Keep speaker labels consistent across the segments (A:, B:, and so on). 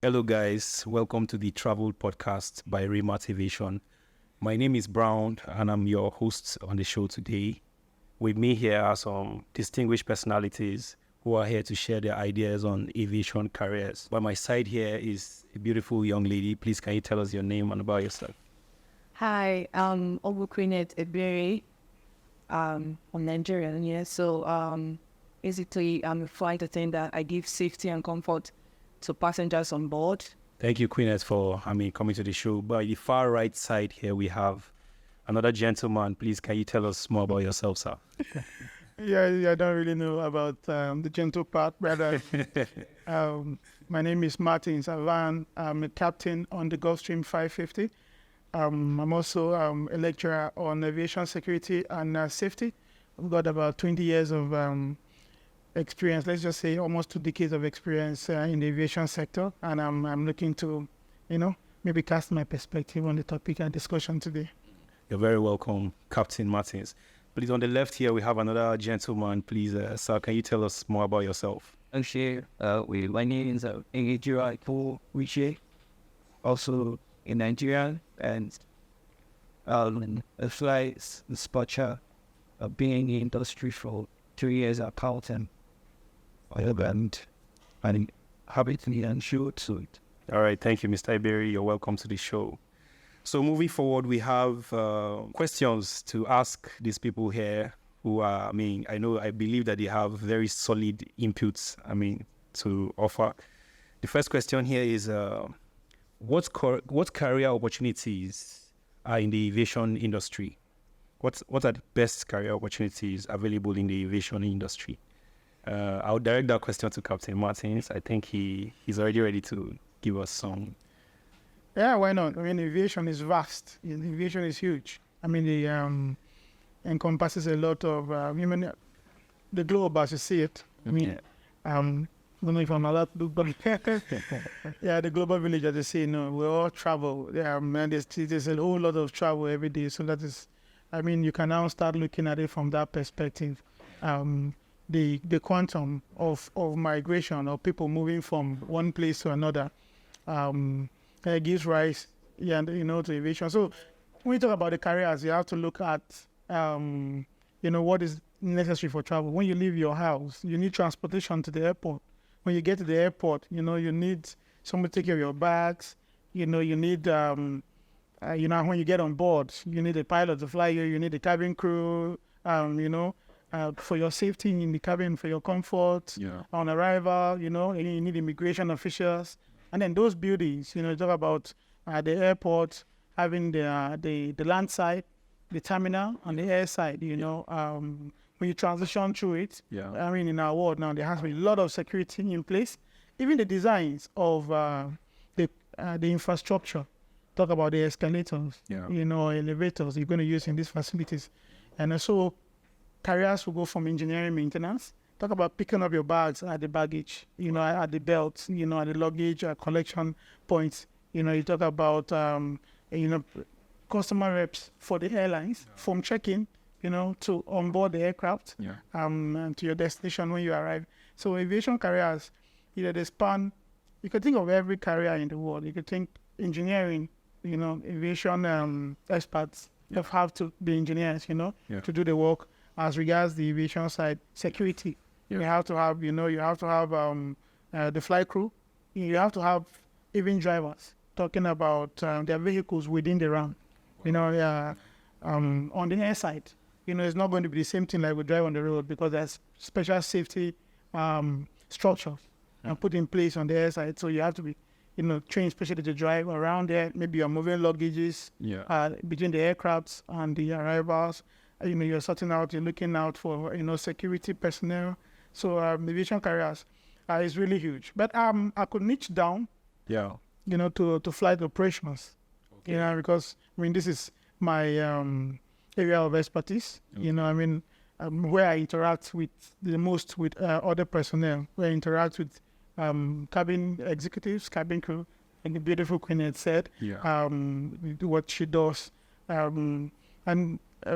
A: Hello, guys. Welcome to the Travel Podcast by Raymart Aviation. My name is Brown, and I'm your host on the show today. With me here are some distinguished personalities who are here to share their ideas on aviation careers. By my side here is a beautiful young lady. Please, can you tell us your name and about yourself?
B: Hi, I'm Obukwinet Ebere. I'm Nigerian, yeah. So basically, I'm a flight attendant. I give safety and comfort to passengers on board.
A: Thank you, Queenette, for coming to the show. By the far right side here, we have another gentleman. Please, can you tell us more about yourself, sir?
C: Yeah, I don't really know about the gentle part, but my name is Martin Savan. I'm a captain on the Gulfstream 550. I'm also a lecturer on aviation security and safety. I've got about 20 years of experience, let's just say almost 2 decades of experience in the aviation sector, and I'm looking to, maybe cast my perspective on the topic and discussion today.
A: You're very welcome, Captain Martins. Please, on the left here, we have another gentleman. Please, sir, can you tell us more about yourself?
D: Okay, my name is Engejira Wiche, also in Nigeria, and a flight dispatcher, being in the industry for 2 years at Carlton. And habitually and sure to it.
A: All right, thank you, Mr. Iberi. You're welcome to the show. So moving forward, we have questions to ask these people here who are, I believe that they have very solid inputs, to offer. The first question here is, what career opportunities are in the aviation industry? What are the best career opportunities available in the aviation industry? I'll direct that question to Captain Martins. I think he's already ready to give us some.
C: Yeah, why not? Aviation is vast. Aviation is huge. It encompasses a lot of the globe as you see it. I don't know if I'm allowed to do, but yeah, the global village, as you say, we all travel. Yeah, man, there's a whole lot of travel every day. So that is, you can now start looking at it from that perspective. The quantum of migration or people moving from one place to another gives rise, to aviation. So when you talk about the careers, you have to look at, what is necessary for travel. When you leave your house, you need transportation to the airport. When you get to the airport, you need someone to take care of your bags. You need, when you get on board, you need a pilot to fly you. You need a cabin crew, for your safety in the cabin, for your comfort on arrival, you need immigration officials. And then those buildings, you talk about the airport, having the land side, the terminal, and the air side, when you transition through it.
A: Yeah.
C: In our world now, there has been a lot of security in place. Even the designs of the infrastructure, talk about the escalators, elevators you're going to use in these facilities. And so careers will go from engineering maintenance. Talk about picking up your bags at the baggage, at the belt, at the luggage collection points. You talk about, customer reps for the airlines, from check-in, to onboard the aircraft, and to your destination when you arrive. So aviation careers, they span. You could think of every career in the world. You could think engineering, aviation experts have to be engineers, to do the work. As regards the aviation side, security, you have to have, the flight crew. You have to have even drivers talking about their vehicles within the RAM. On the air side, it's not going to be the same thing like we drive on the road because there's special safety structures put in place on the air side. So you have to be, trained especially to drive around there. Maybe you're moving luggages between the aircrafts and the arrivals. You're sorting out, you're looking out for, security personnel. So aviation careers is really huge. But I could niche down, to flight operations, because, this is my area of expertise, where I interact with the most with other personnel, where I interact with cabin executives, cabin crew, and the beautiful Queen had said, what she does. And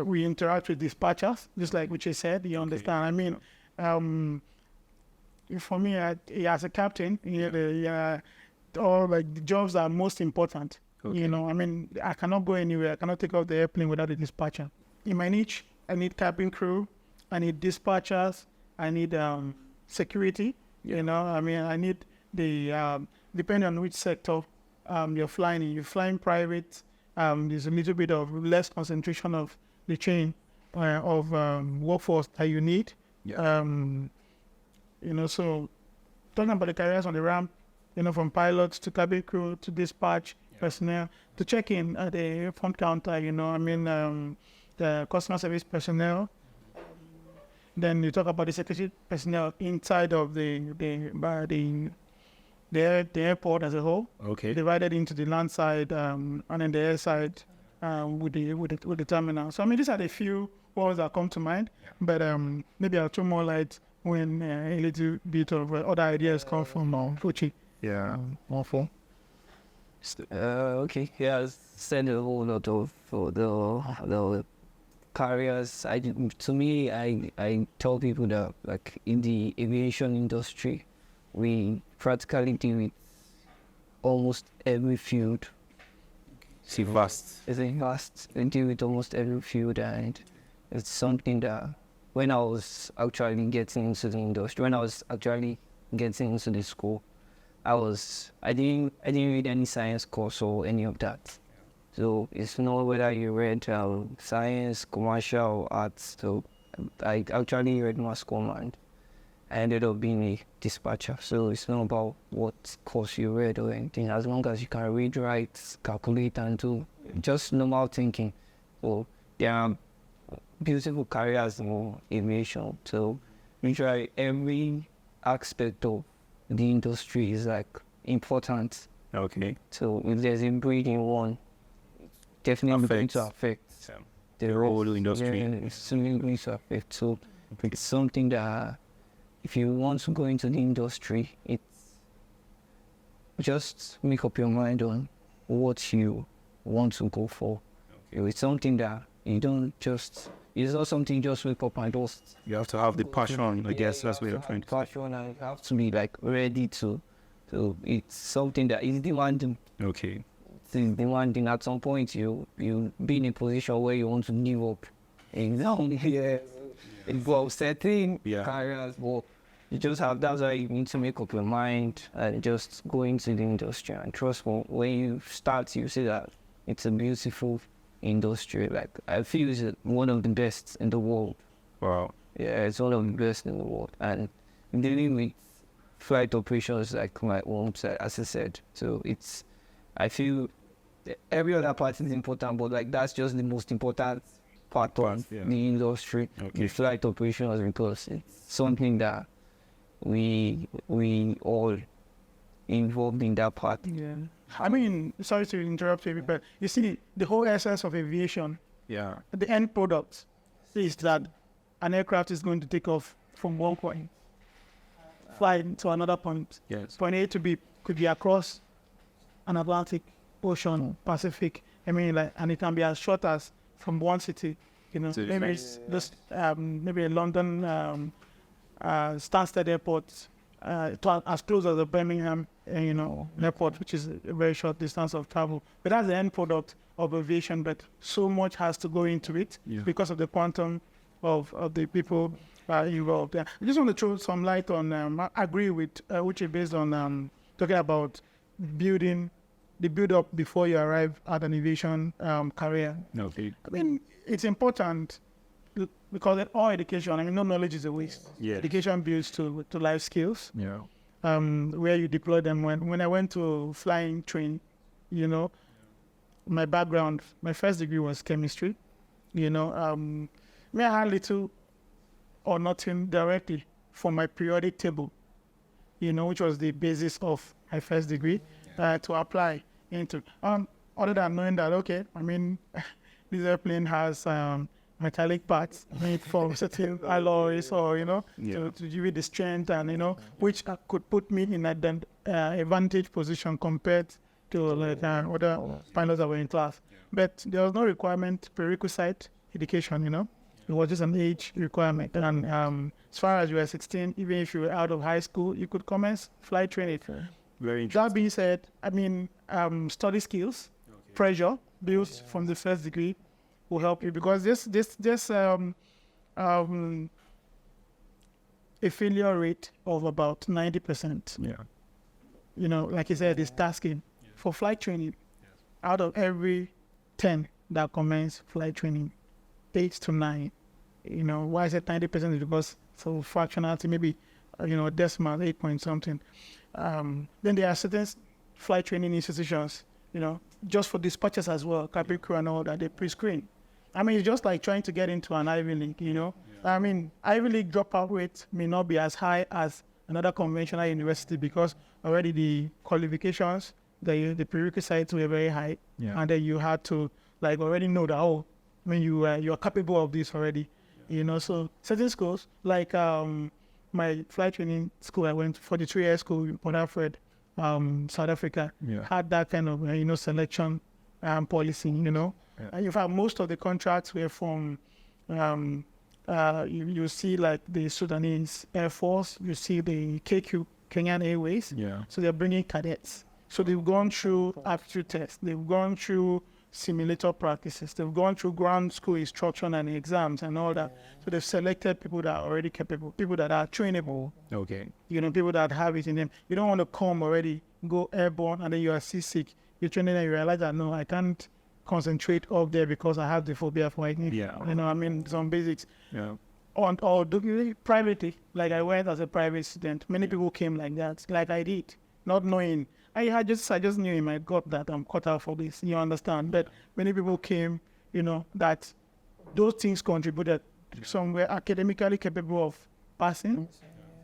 C: we interact with dispatchers, just like what you said, you understand. For me, as a captain, or like the jobs that are most important.
A: Okay.
C: You know, I mean, I cannot go anywhere. I cannot take off the airplane without a dispatcher. In my niche, I need cabin crew, I need dispatchers, I need security.
A: Yeah.
C: You know, I mean, I need the depending on which sector you're flying in. You're flying private. There's a little bit of less concentration of the chain of workforce that you need.
A: Yeah.
C: You know, so talking about the careers on the ramp, you know, from pilots to cabin crew to dispatch personnel to check in at the front counter, you know, I mean, the customer service personnel. Then you talk about the security personnel inside of the airport as a whole,
A: Okay.
C: divided into the land side and then the air side with the terminal. So I mean, these are the few ones that come to mind, but maybe I'll throw more light when a little bit of other ideas come from Fuchi.
A: Yeah.
C: More for.
D: Okay, yeah, said a whole lot of the carriers. To me, I tell people that like in the aviation industry, we practically deal with almost every field.
A: It's vast.
D: It's a vast. We deal with almost every field, and it's something that when I was actually getting into the industry, when I was actually getting into the school, I didn't read any science course or any of that. So it's not whether you read science, commercial, arts. So I actually read mass command. I ended up being a dispatcher. So it's not about what course you read or anything. As long as you can read, write, calculate, and do just normal thinking. So there are beautiful careers in aviation. So literally every aspect of the industry is like important.
A: Okay.
D: So if there's a break in one, definitely going to affect
A: the whole industry.
D: Yeah, it's really going to affect. So it's something that if you want to go into the industry, it's just make up your mind on what you want to go for. Okay. It's something that you don't just. It's not something you just wake up and just.
A: You have to have the passion, I guess that's what you're trying to say.
D: Passion, and you have to be like ready to. So it's something that is demanding.
A: Okay.
D: It's demanding. At some point, you be in a position where you want to give up. Exactly. Yeah. Involves setting careers, but you just have. That's why you need to make up your mind and just go into the industry. And trust me, when you start, you see that it's a beautiful industry. Like I feel it's one of the best in the world.
A: Wow.
D: Yeah, it's one of the best in the world. And dealing with flight operations like my own, as I said. So it's, I feel every other part is important, but like that's just the most important part of the industry, the flight operations, because it's something that we all involved in that part.
C: Yeah. I mean, sorry to interrupt you, but you see, the whole essence of aviation, the end product is that an aircraft is going to take off from one point, fly to another point.
A: Yes.
C: Point A to B could be across an Atlantic Ocean, Pacific. I mean, like, and it can be as short as from one city, you know, maybe it's just maybe a London Stansted Airport, to as close as the Birmingham, you know, airport, which is a very short distance of travel. But that's the end product of aviation. But so much has to go into it because of the quantum of the people involved. Yeah. I just want to throw some light on. I agree with Uche based on talking about building the build-up before you arrive at an aviation career.
A: Okay.
C: I mean, it's important because in all education, I mean, no knowledge is a waste.
A: Yeah.
C: Education builds to life skills.
A: Yeah.
C: Where you deploy them. When I went to flying training, you know, my background, my first degree was chemistry. You know, I had little or nothing directly from my periodic table, you know, which was the basis of my first degree, to apply into. Other than knowing that, okay, I mean, this airplane has metallic parts made from certain alloys, or you know, to give it the strength, and you know, which could put me in an advantage position compared to like other pilots that were in class. But there was no requirement, prerequisite education, you know. It was just an age requirement. And as far as you were 16, even if you were out of high school, you could commence flight training.
A: Very interesting.
C: That being said, I mean, study skills, pressure built from the first degree will help you, because this a failure rate of about 90%.
A: Yeah.
C: You know, like you said, is tasking for flight training. Out of every 10 that commence flight training, 8 to 9. You know, why is it 90%? Is because so fractionality, maybe decimal 8 point something. Then there are certain flight training institutions, you know, just for dispatchers as well, cabin crew and all that, they pre-screen. I mean, it's just like trying to get into an Ivy League, you know. I mean, Ivy League dropout rate may not be as high as another conventional university, because already the qualifications, the prerequisites were very high, and then you had to like already know that, oh, I mean, you're capable of this already, you know. So certain schools like my flight training school, I went for the 3-year school in Port Alfred, South Africa, had that kind of selection policy, you know. And in fact, most of the contracts were from you see like the Sudanese Air Force, you see the KQ, Kenyan Airways. So they're bringing cadets. So they've gone through aptitude tests, they've gone through simulator practices, they've gone through ground school instruction and exams and all that. So they've selected people that are already capable, people that are trainable.
A: Okay.
C: You know, people that have it in them. You don't want to come already, go airborne, and then you are seasick. You're training and you realize that, no, I can't concentrate up there because I have the phobia for it. You know, I mean, some basics. Or privately, like I went as a private student. Many people came like that, like I did, not knowing. I just knew in my gut that I'm cut out for this. You understand? But many people came, you know, that those things contributed. Some were academically capable of passing.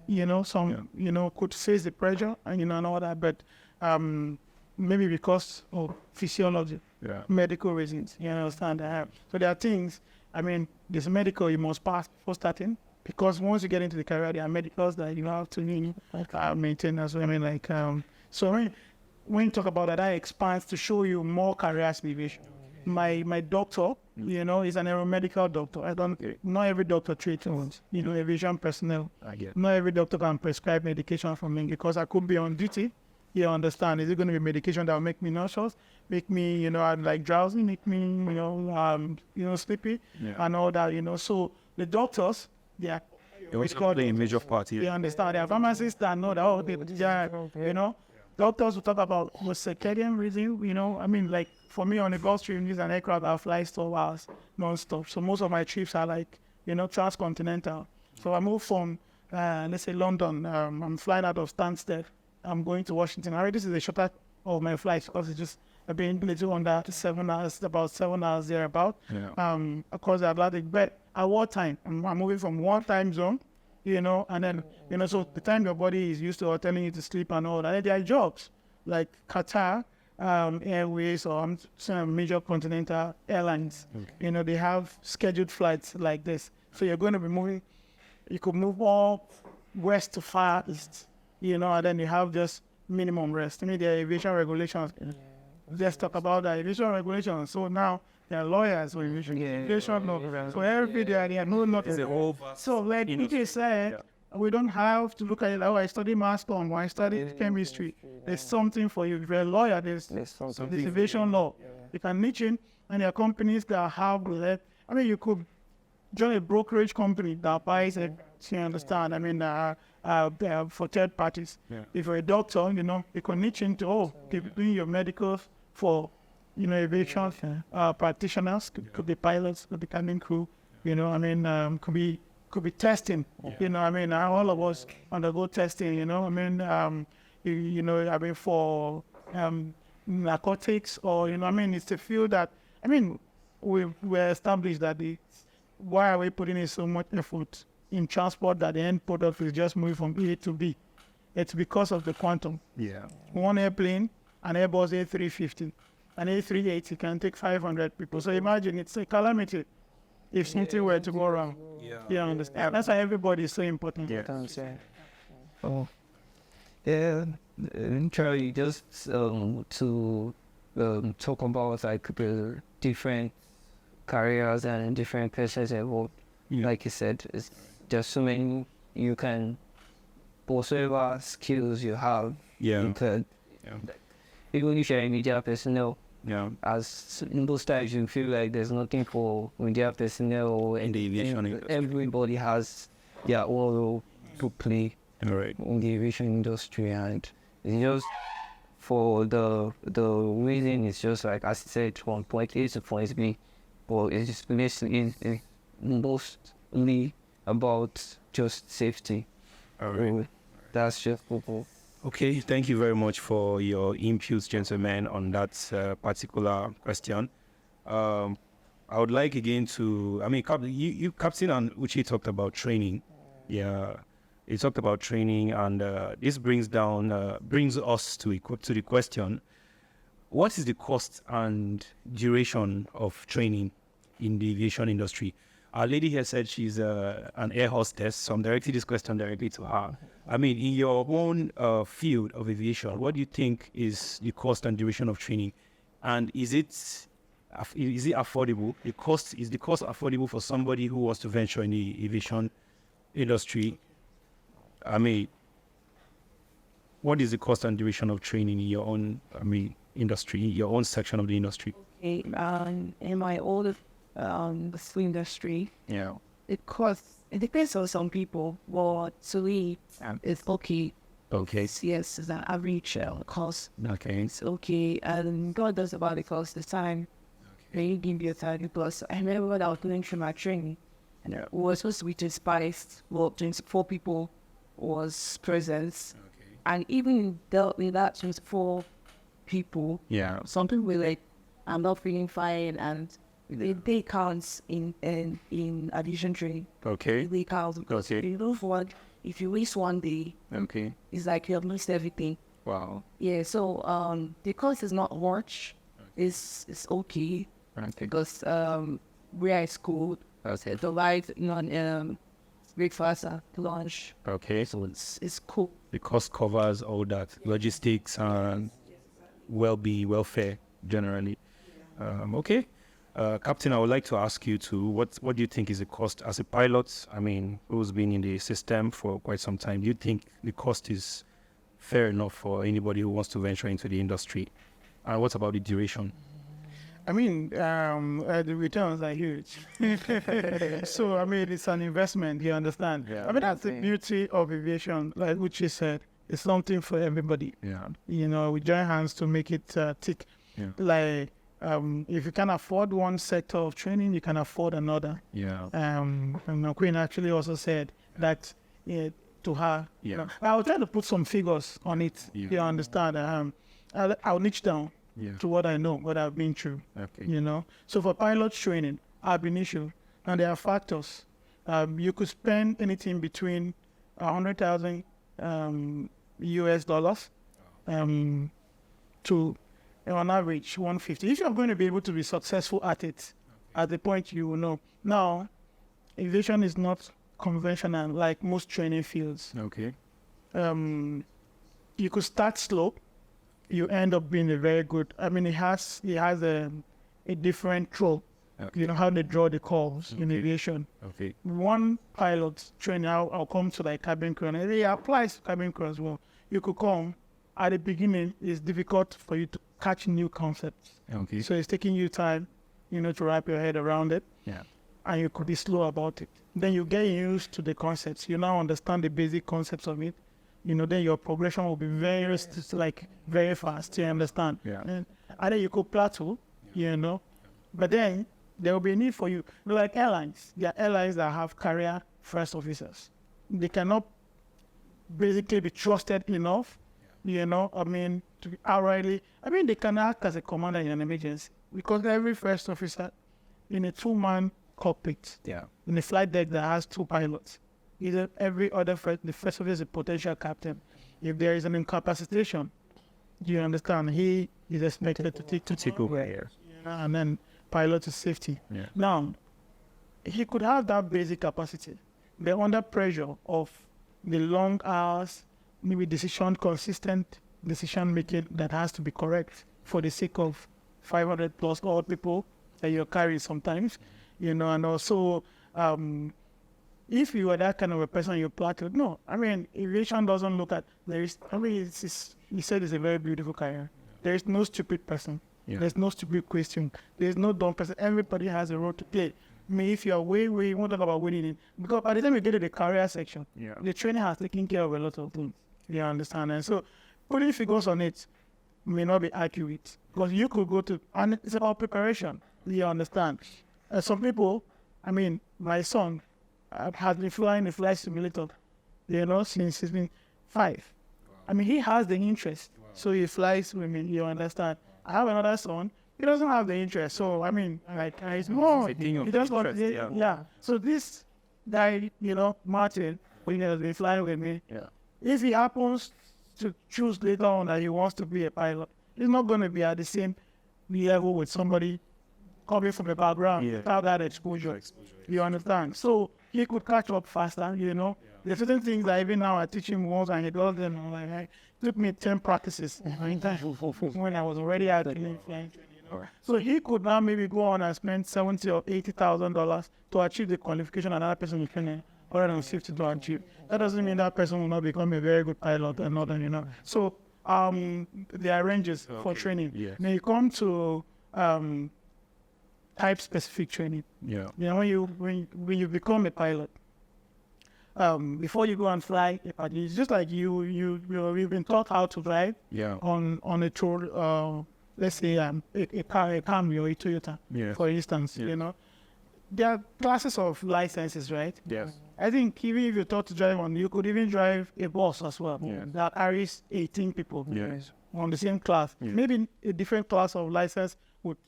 C: You know, some you know could face the pressure and and all that. But maybe because of physiology, medical reasons. You understand? So there are things. I mean, this medical you must pass before starting, because once you get into the career, there are medicals that you have to maintain as well. I mean, like so when you talk about that, that expands to show you more career aspiration. My doctor, you know, is an aeromedical doctor. Not every doctor treats aviation personnel. Not every doctor can prescribe medication for me, because I could be on duty. You understand? Is it going to be medication that will make me nauseous, make me, like drowsy, make me, sleepy, and all that, So the doctors, they are.
A: It's called a major part here.
C: You understand? There are pharmacists that know that, doctors will talk about circadian rhythm, I mean, like for me on the Gulfstream, this is an aircraft that flies 12 hours non-stop. So most of my trips are like, transcontinental. So I move from, let's say London, I'm flying out of Stansted. I'm going to Washington. Already this is the shorter of my flights, because it's just being little under 7 hours, about 7 hours thereabout, across the Atlantic. But at what time? I'm moving from one time zone, and then, so the time your body is used to or telling you to sleep and all that. And there are jobs like Qatar Airways or some major continental airlines. They have scheduled flights like this. So you're going to be moving, you could move all west to far east. And then you have just minimum rest. The aviation regulations. Let's talk about the aviation regulations. So now there are lawyers for aviation law. So every day they are nothing. So like PJ said, we don't have to look at it like, I study mass comm, or I study chemistry. There's something for you. If you're a lawyer, there's aviation law. You can niche in, and there are companies that have with it. I mean, you could join a brokerage company that buys it. You understand? I mean, for third parties. If you're a doctor, you can niche into, doing your medicals for, aviation practitioners, could be pilots, could be cabin crew, could be testing, all of us undergo testing, for narcotics or, it's a field that, we're established that why are we putting in so much effort in transport that the end product is just moving from A to B? It's because of the quantum. One airplane, an Airbus A350, an A380 can take 500 people. So imagine, it's a calamity if something were to go wrong. You understand? That's why everybody is so important.
D: Charlie, just to talk about like the different careers and different places involved. Like you said, there's so many you can whatsoever skills you have,
A: Yeah.
D: you could.
A: Yeah.
D: Even if you're a media personnel,
A: Yeah.
D: as in those times you feel like there's nothing for media personnel
A: In the aviation industry.
D: everybody has their own role to play
A: All right.
D: in the aviation industry, and it's just for the reason it's just like as I said, from point A to point B, but it's just basically mostly about just safety.
A: All right.
D: Really. That's just
A: Okay, thank you very much for your inputs, gentlemen, on that particular question. I would like again to, I mean, you Captain and Uchi talked about training. Yeah, he talked about training, and this brings us to the question: what is the cost and duration of training in the aviation industry? Our lady here said she's an air hostess, so I'm directing this question directly to her. I mean, in your own field of aviation, what do you think is the cost and duration of training? And is it affordable? Is the cost affordable for somebody who wants to venture in the aviation industry? I mean, what is the cost and duration of training in your own, industry, your own section of the industry?
B: Okay, in my old school industry,
A: Yeah.
B: it costs, it depends on some people, but to me, it's okay.
A: Okay.
B: Yes, it's an average cost.
A: Okay.
B: It's okay. And God does about the cost the time. When you give your time, because I remember when I was going through my training, and it was supposed to be 25, well, 24 people was present.
A: Okay.
B: And even with that 24 people,
A: Yeah.
B: some people were like, I'm not feeling fine, and they counts in aviation training.
A: Okay.
B: They count because
A: Okay.
B: you don't want, if you waste one day,
A: Okay.
B: it's like you have missed everything.
A: Wow.
B: Yeah, so the cost is not much. It's okay
A: Okay.
B: because we're at school.
A: Okay.
B: The light, breakfast, lunch.
A: Okay.
B: So it's cool.
A: The cost covers all that, logistics and welfare generally. Okay. Captain, I would like to ask you what do you think is the cost as a pilot? I mean, who's been in the system for quite some time? Do you think the cost is fair enough for anybody who wants to venture into the industry? And what about the duration?
C: I mean, the returns are huge. So, I mean, it's an investment, you understand?
A: Yeah.
C: I mean, that's the beauty of aviation, like Uchi said. It's something for everybody.
A: Yeah.
C: You know, we join hands to make it tick.
A: Yeah.
C: Like, if you can afford one sector of training, you can afford another.
A: Yeah.
C: And Queen actually also said that to her.
A: Yeah.
C: You know, I was trying to put some figures on it.
A: Yeah.
C: You understand? I'll niche down
A: Yeah.
C: to what I know, what I've been through.
A: Okay.
C: You know, so for pilot training, ab initio, and there are factors. You could spend anything between 100,000 US dollars to, on average, 150. If you're going to be able to be successful at it, at the point you will know. Now, aviation is not conventional like most training fields.
A: Okay.
C: You could start slow. You end up being a very good. I mean, it has a different draw.
A: Okay.
C: You know how they draw the calls in
A: Okay.
C: aviation.
A: Okay.
C: One pilot training, I'll come to like cabin crew, and it applies to cabin crew as well. You could come at the beginning. It's difficult for you to catch new concepts,
A: Okay.
C: so it's taking you time, to wrap your head around it.
A: Yeah.
C: And you could be slow about it. Then you get used to the concepts. You now understand the basic concepts of it. Then your progression will be very fast. You understand?
A: Yeah.
C: And then you could plateau. But then there will be a need for you. Like airlines, there are airlines that have career first officers. They cannot basically be trusted enough. To outrightly. They can act as a commander in an emergency because every first officer in a 2-man cockpit,
A: Yeah.
C: in a flight deck that has 2 pilots, every other the first officer is a potential captain. If there is an incapacitation, you understand, he is expected to take over.
A: Yeah.
C: And then pilot to safety.
A: Yeah.
C: Now, he could have that basic capacity, but under pressure of the long hours, maybe consistent decision making that has to be correct for the sake of 500 plus odd people that you're carrying sometimes, and also if you are that kind of a person, you plateau. No, I mean, aviation doesn't look at, you said it's a very beautiful career. There is no stupid person.
A: Yeah.
C: There's no stupid question. There's no dumb person. Everybody has a role to play. I mean, if you're way, you won't talk about winning it. Because by the time you get to the career section, the training has taken care of a lot of things. You understand? And so putting figures on it may not be accurate. Because you could go to, and it's about preparation. You understand? Some people, I mean, my son has been flying a flight simulator, since he's been 5. Wow. I mean, he has the interest. Wow. So he flies with me, you understand? I have another son, he doesn't have the interest. So, I mean, he's more, he does want, yeah. So this guy, Martin, who has been flying with me, if he happens to choose later on that he wants to be a pilot, he's not going to be at the same level with somebody coming from a background without that exposure. You understand? So he could catch up faster, There's certain things that even now I teach him once and he does them. It took me 10 practices when I was already out flying training. So he could now maybe go on and spend $70,000 or $80,000 to achieve the qualification another person will spend $150 to achieve. That doesn't mean that person will not become a very good pilot and not, So there are ranges for training.
A: Yes.
C: When you come to type-specific training.
A: Yeah.
C: When you become a pilot, before you go and fly, it's just like you've been taught how to drive.
A: Yeah.
C: On a tour, let's say a Camry or a Toyota, for instance. There are classes of licenses, right?
A: Yes.
C: I think even if you're taught to drive one, you could even drive a bus as well.
A: Yes.
C: That carries 18 people.
A: Yes.
C: On the same class.
A: Yes.
C: Maybe a different class of license would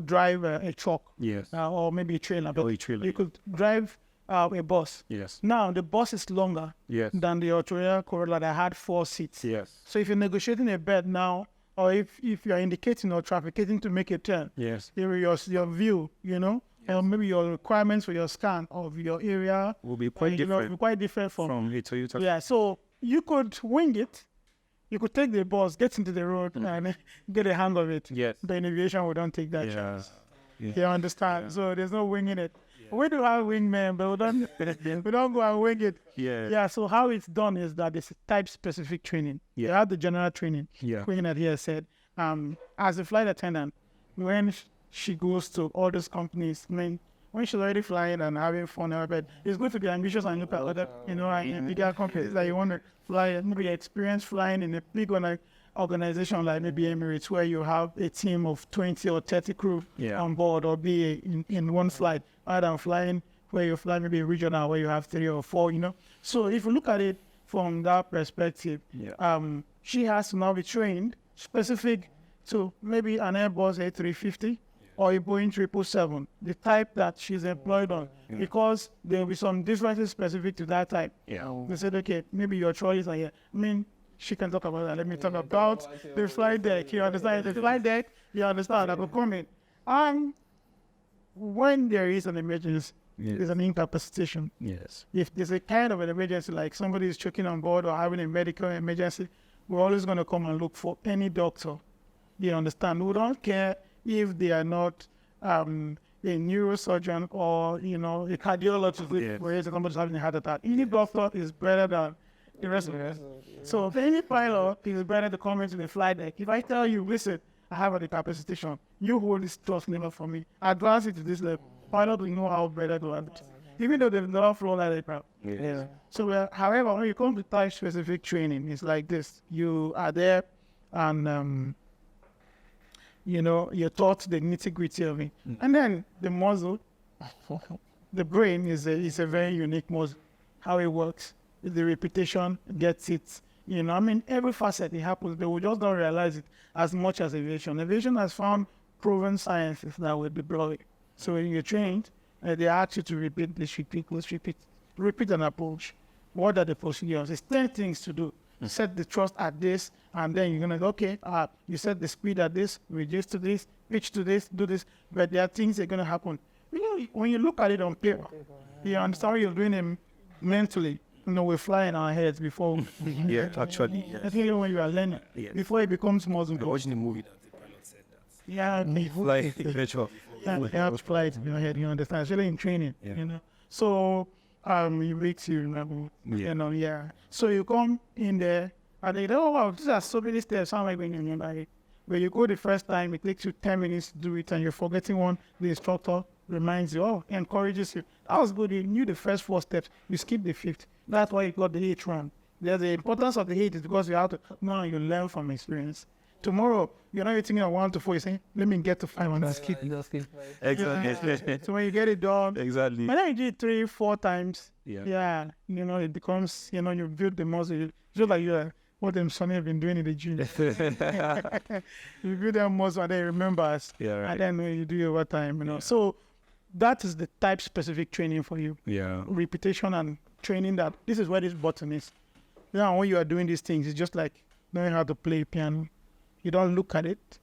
C: drive a truck.
A: Yes.
C: Or maybe a trailer. But
A: Or a trailer.
C: you could drive a bus.
A: Yes.
C: Now, the bus is longer than the Toyota Corolla that had 4 seats.
A: Yes.
C: So if you're negotiating a bed now, or if you're indicating or trafficating to make a turn,
A: Yes.
C: your view, or maybe your requirements for your scan of your area
A: Will be quite different.
C: Will be quite different from
A: a Toyota.
C: Yeah, so you could wing it. You could take the bus, get into the road, and get a hang of it.
A: Yes.
C: The aviation, we don't take that
A: Yeah.
C: chance.
A: Yeah.
C: You understand? So there's no winging it. We do have wingmen, but we don't go and wing it.
A: Yeah.
C: Yeah, so how it's done is that it's type-specific training. You have the general training.
A: Yeah.
C: Queen that here said, as a flight attendant, when she goes to all those companies, I mean, when she's already flying and having fun, but it's good to be ambitious and look at other, and bigger companies that you want to fly, maybe experience flying in a big organization like maybe Emirates, where you have a team of 20 or 30 crew on board, or be in one flight, rather than flying where you fly maybe regional where you have 3 or 4, So if you look at it from that perspective, she has to now be trained specific to maybe an Airbus A350 or a Boeing 777, the type that she's employed on, because there will be some differences specific to that type.
A: Yeah.
C: They said, okay, maybe your choices are here. I mean, she can talk about that. Let me talk about the flight deck. You understand? The flight deck, you understand, that will come in. When there is an emergency, there's an incapacitation.
A: Yes.
C: If there's a kind of an emergency, like somebody is choking on board or having a medical emergency, we're always going to come and look for any doctor. You understand? We don't care if they are not a neurosurgeon or, a cardiologist, where somebody's having a heart attack. Any doctor is better than the rest of us. So any pilot is better to come into the flight deck. If I tell you, listen, I have a capacitation, you hold this trust level for me, advance it to this level, pilot will know how better to handle it. Even though they've never flown that aircraft.
A: Yes.
C: So, however, when you come to type-specific training, it's like this. You are there and, you're taught the nitty-gritty of it. And then the muzzle, the brain is a very unique muscle. How it works, the repetition gets it. Every facet it happens, but we just don't realize it as much as aviation. Aviation has found proven sciences that will deploy it. So when you're trained, they ask you to repeat this, repeat an approach. What are the procedures? It's 10 things to do. Set the thrust at this, and then you're gonna go, okay, you set the speed at this, reduce to this, pitch to this, do this, but there are things that are gonna happen. When you look at it on paper, you understand how you're doing it mentally. We fly in our heads before.
A: Yeah, actually.
C: I think when you are learning, before it becomes muscle.
A: I'm watching the movie that the pilot said that.
C: Yeah,
A: Fly virtual.
C: you have to fly it in your head, you understand, especially in training, So it makes you, you know, yeah. So you come in there and they go, oh, wow, these are so many steps. I'm like, when you go the first time, it takes you 10 minutes to do it and you're forgetting one. The instructor reminds you, encourages you. That was good. You knew the first 4 steps. You skip the 5th. That's why you got the 8th round. The importance of the 8th is because you have to, now you learn from experience. Tomorrow, you're not thinking of 1 to 4. You're saying, let me get to 5 and skip.
A: Exactly.
C: So when you get it done,
A: Exactly.
C: when I do it 3, 4 times,
A: Yeah.
C: you know, it becomes, you know, you build the muscle. Just like what them Sonny have been doing in the gym. You build that muscle and then remember us.
A: Yeah, right.
C: And then when you do it over time, you know. So that is the type specific training for you.
A: Yeah.
C: Repetition and training that this is where this button is. Now when you are doing these things, it's just like knowing how to play piano. You don't look at it.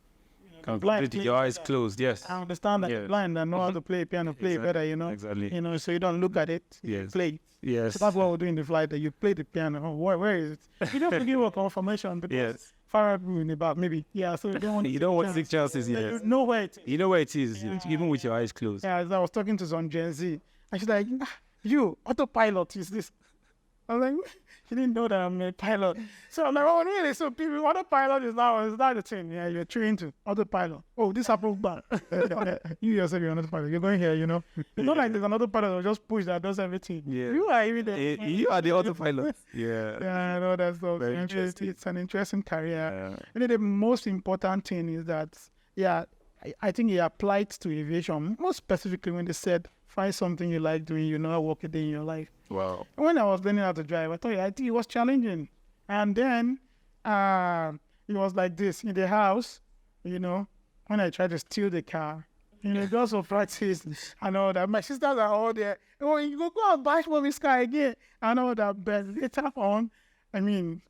A: Completely, your eyes closed, yes.
C: I understand that you're blind and know how to play piano, play better, you know.
A: Exactly.
C: You know, so you don't look at it, you play it.
A: Yes.
C: So that's what we're doing in the flight, that you play the piano. Oh, where is it? You don't have to give a confirmation because far away in about maybe. Yeah, so you don't want
A: you don't want 6 chances,
C: You know where it is.
A: You know where it is, even with your eyes closed.
C: Yeah, as I was talking to some Gen Z, and she's like, you, autopilot is this. I was like, she didn't know that I'm a pilot. So I'm like, oh, really? So people, autopilot is that the thing? Yeah, you're trained to autopilot. Oh, this happens bad. You yourself, you're an autopilot. You're going here, you know. It's not like there's an autopilot that will just push that does everything.
A: Yeah.
C: You are even there.
A: You are the autopilot. Yeah.
C: Yeah, I know that's so
A: Very interesting.
C: It's an interesting career. You know, the most important thing is that, I think it applied to aviation, more specifically when they said, find something you like doing, you know, work a day in your life.
A: Wow.
C: When I was learning how to drive, I think it was challenging. And then it was like this in the house, you know, when I tried to steal the car, you know, just for practice and all that. My sisters are all there. Oh, you go and bash mommy's car again and all that. But later on, I mean,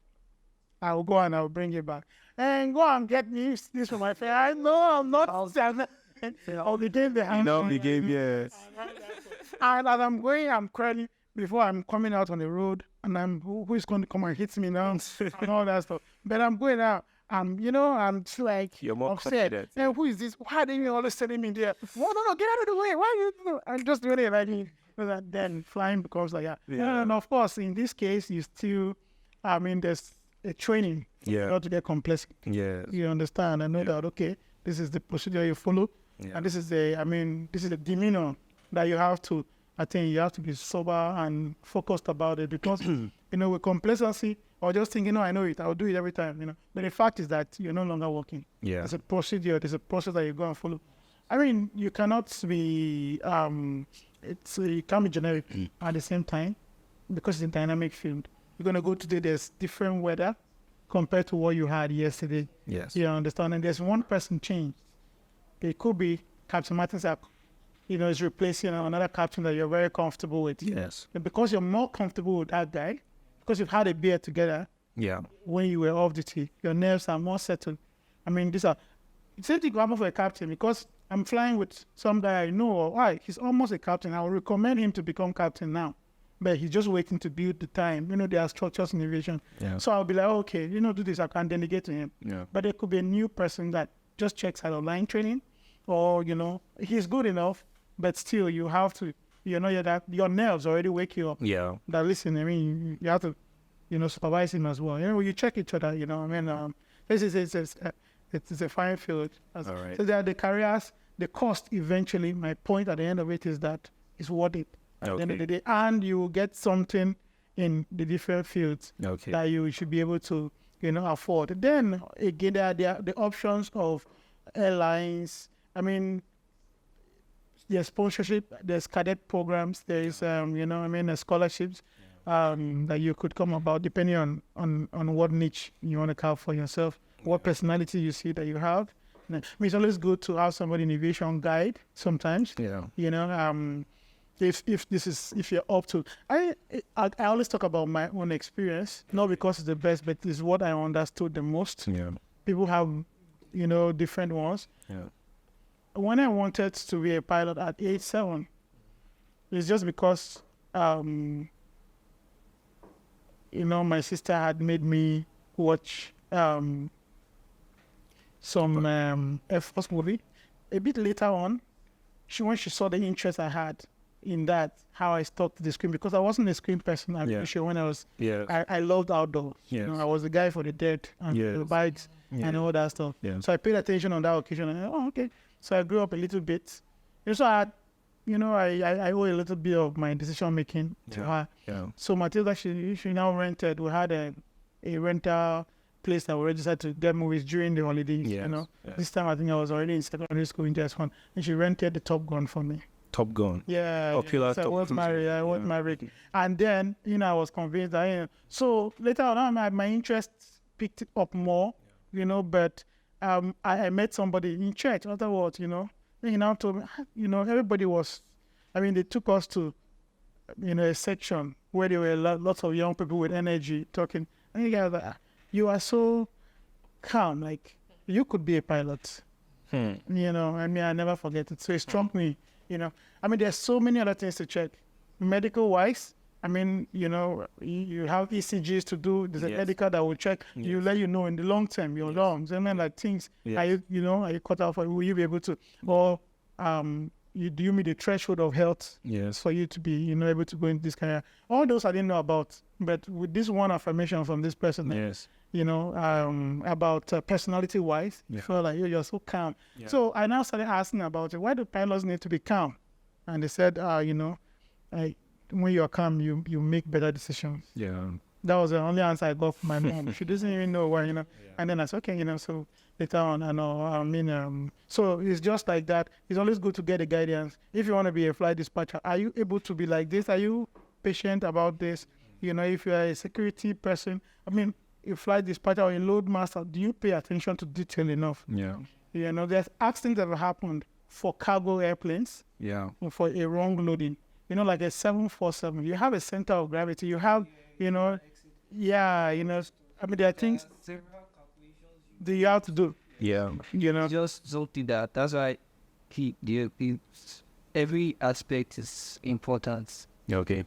C: I'll go and I'll bring it back. And go and get me this for my friend. I know I'm not. I'll begin the hand.
A: You know, the game, yes.
C: And as I'm going, I'm crying before I'm coming out on the road, and who is going to come and hit me now and all that stuff. But I'm going out, you know, I'm just like
A: You're more
C: upset.
A: confident.
C: And who is this? Why are they always telling me there? No, get out of the way. Why you? I'm just doing it like me. But then flying becomes like that. Yeah. And of course, in this case, you still, I mean, there's a training.
A: Yeah.
C: Not to get complex.
A: Yes.
C: You understand? I know that, okay, this is the procedure you follow.
A: Yeah.
C: And this is the demeanor that you have to, I think you have to be sober and focused about it because, you know, with complacency or just thinking, I know it, I'll do it every time, you know. But the fact is that you're no longer working.
A: Yeah.
C: There's a procedure, there's a process that you go and follow. I mean, you cannot be, it can't be generic at the same time because it's a dynamic field. You're going to go today, there's different weather compared to what you had yesterday.
A: Yes.
C: You understand? And there's one person changed. It could be Captain Martin's app, you know, is replacing another captain that you're very comfortable with.
A: Yes.
C: And because you're more comfortable with that guy, because you've had a beer together when you were off duty, your nerves are more settled. I mean, it's same thing happen for a captain because I'm flying with some guy I know, he's almost a captain. I would recommend him to become captain now. But he's just waiting to build the time. You know, there are structures in aviation. Yeah. So I'll be like, okay, you know, do this, I can delegate to him. Yeah. But there could be a new person that just checks out online training. Or, you know, he's good enough, but still you have to, you know, your nerves already wake you up. Yeah. That listen, I mean, you have to, you know, supervise him as well. You know, you check each other, you know, I mean, it's a fine field. All right. So there are the careers, the cost eventually, my point at the end of it is that it's worth it at the end of the day. And you will get something in the different fields that you should be able to, you know, afford. Then again, there are the options of airlines. I mean, there's sponsorship, there's cadet programs, there's, you know, I mean, scholarships that you could come about depending on what niche you want to carve for yourself, what personality you see that you have. I mean, it's always good to have somebody in aviation guide sometimes. Yeah. You know, if you're up to, I always talk about my own experience, not because it's the best, but it's what I understood the most. Yeah. People have, you know, different ones. Yeah. When I wanted to be a pilot at age 7, it's just because, you know, my sister had made me watch some Air Force movie. A bit later on, when she saw the interest I had, in that how I stuck to the screen, because I wasn't a screen person. I'm
A: Yeah.
C: pretty sure when I was,
A: Yeah.
C: I loved outdoors.
A: Yes.
C: I was the guy for the dirt and
A: Yes.
C: the bikes and all that stuff.
A: Yeah.
C: So I paid attention on that occasion. And okay. So I grew up a little bit. So I owe a little bit of my decision making to her.
A: Yeah.
C: So Matilda, she now rented. We had a rental place that we registered to get movies during the holidays.
A: Yes. Yes.
C: This time I think I was already in secondary school in JS1, and she rented the Top Gun for me.
A: Top Gun.
C: Yeah.
A: Popular
C: So I
A: Top
C: was
A: Cruise.
C: married. I was married, and then I was convinced that So later on, my interest picked up more. But I met somebody in church afterwards. He now told me, everybody was. I mean, they took us to, a section where there were lots of young people with energy talking. And the guy was like, "You are so calm. Like you could be a pilot." I never forget it. So it struck me. I mean, there's so many other things to check, medical wise. I mean, you have ECGs to do. There's a medical that will check.
A: Yes.
C: You let you know in the long term your lungs. I mean, like things.
A: Yes.
C: Are you cut off? Or will you be able to? Or do you meet the threshold of health
A: Yes.
C: for you to be able to go into this career? All those I didn't know about. But with this one affirmation from this person,
A: Yes.
C: about personality wise,
A: Yeah.
C: I felt like you're so calm.
A: Yeah.
C: So I now started asking about it. Why do pilots need to be calm? And they said, when you're calm, you make better decisions.
A: Yeah.
C: That was the only answer I got from my mom. She doesn't even know why, And then I said, okay, so later on, so it's just like that. It's always good to get the guidance. If you want to be a flight dispatcher, are you able to be like this? Are you patient about this? If you're a security person, a flight dispatcher or a load master, do you pay attention to detail enough?
A: Yeah.
C: There's accidents that have happened for cargo airplanes
A: Yeah.
C: for a wrong loading. Like a 747, you have a center of gravity. You have, there are things that you have to do.
A: Yeah.
D: Just something that's why every aspect is important.
A: Okay.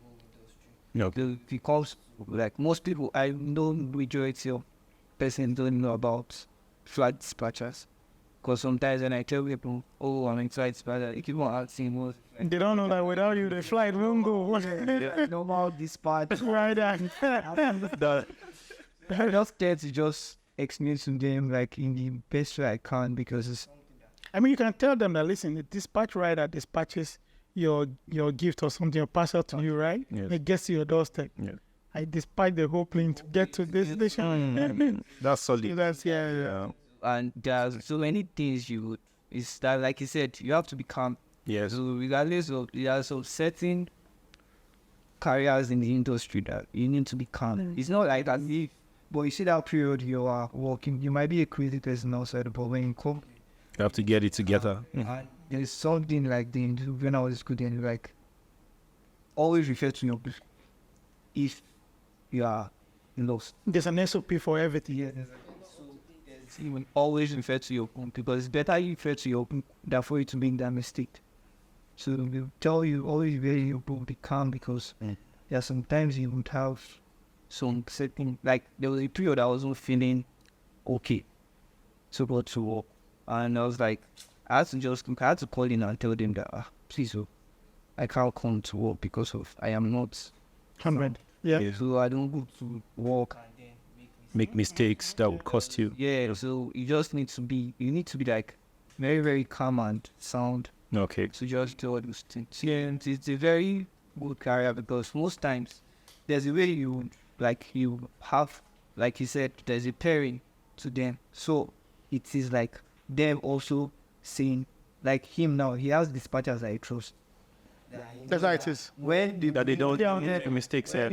A: Okay.
D: Because like most people, I know majority of persons don't know about flight dispatchers. Because sometimes when I tell people, "Oh, I'm a flight dispatcher," they keep on asking more.
C: They don't know that without you, the flight won't go.
D: Normal dispatch.
C: Right.
D: I just try to just explain to them like in the best way I can, because it's
C: you can tell them that, listen, the dispatch rider dispatches your gift or something, your parcel to you, right?
A: Yes.
C: It gets to your doorstep.
A: Yeah.
C: I dispatch the whole plane to get to this station.
A: That's solid.
C: That's yeah.
D: and there's so many things it's that, like you said, you have to be calm.
A: Yes.
D: So regardless of, there are some certain careers in the industry that you need to be calm. It's not like as if, but you see that period you are working, you might be a crazy person outside, but when you come,
A: You have to get it together.
D: and there's something like when I was in school, then like always refer to your if you are lost.
C: There's an SOP for everything.
D: Yeah, you will always refer to your own, because it's better you refer to your own than for you to make that mistake. So we tell you always very be calm, because there are sometimes you would have some certain, like there was a period I wasn't feeling okay to go to work, and I was like, I had to call in and tell them that please, I can't come to work because of I am not
C: 100. Yeah.
A: Yes.
D: so I don't go to work.
A: Make mistakes that would cost you.
D: Yeah, so you need to be like very, very calm and sound
A: Okay.
D: to just do all those things. Yeah, and it's a very good career, because most times there's a way you have, like you said, there's a pairing to them. So it is like them also saying, like him now, he has dispatchers I trust.
C: That's how it is.
D: When
A: That they don't
C: Yeah.
A: make mistakes.
D: yeah,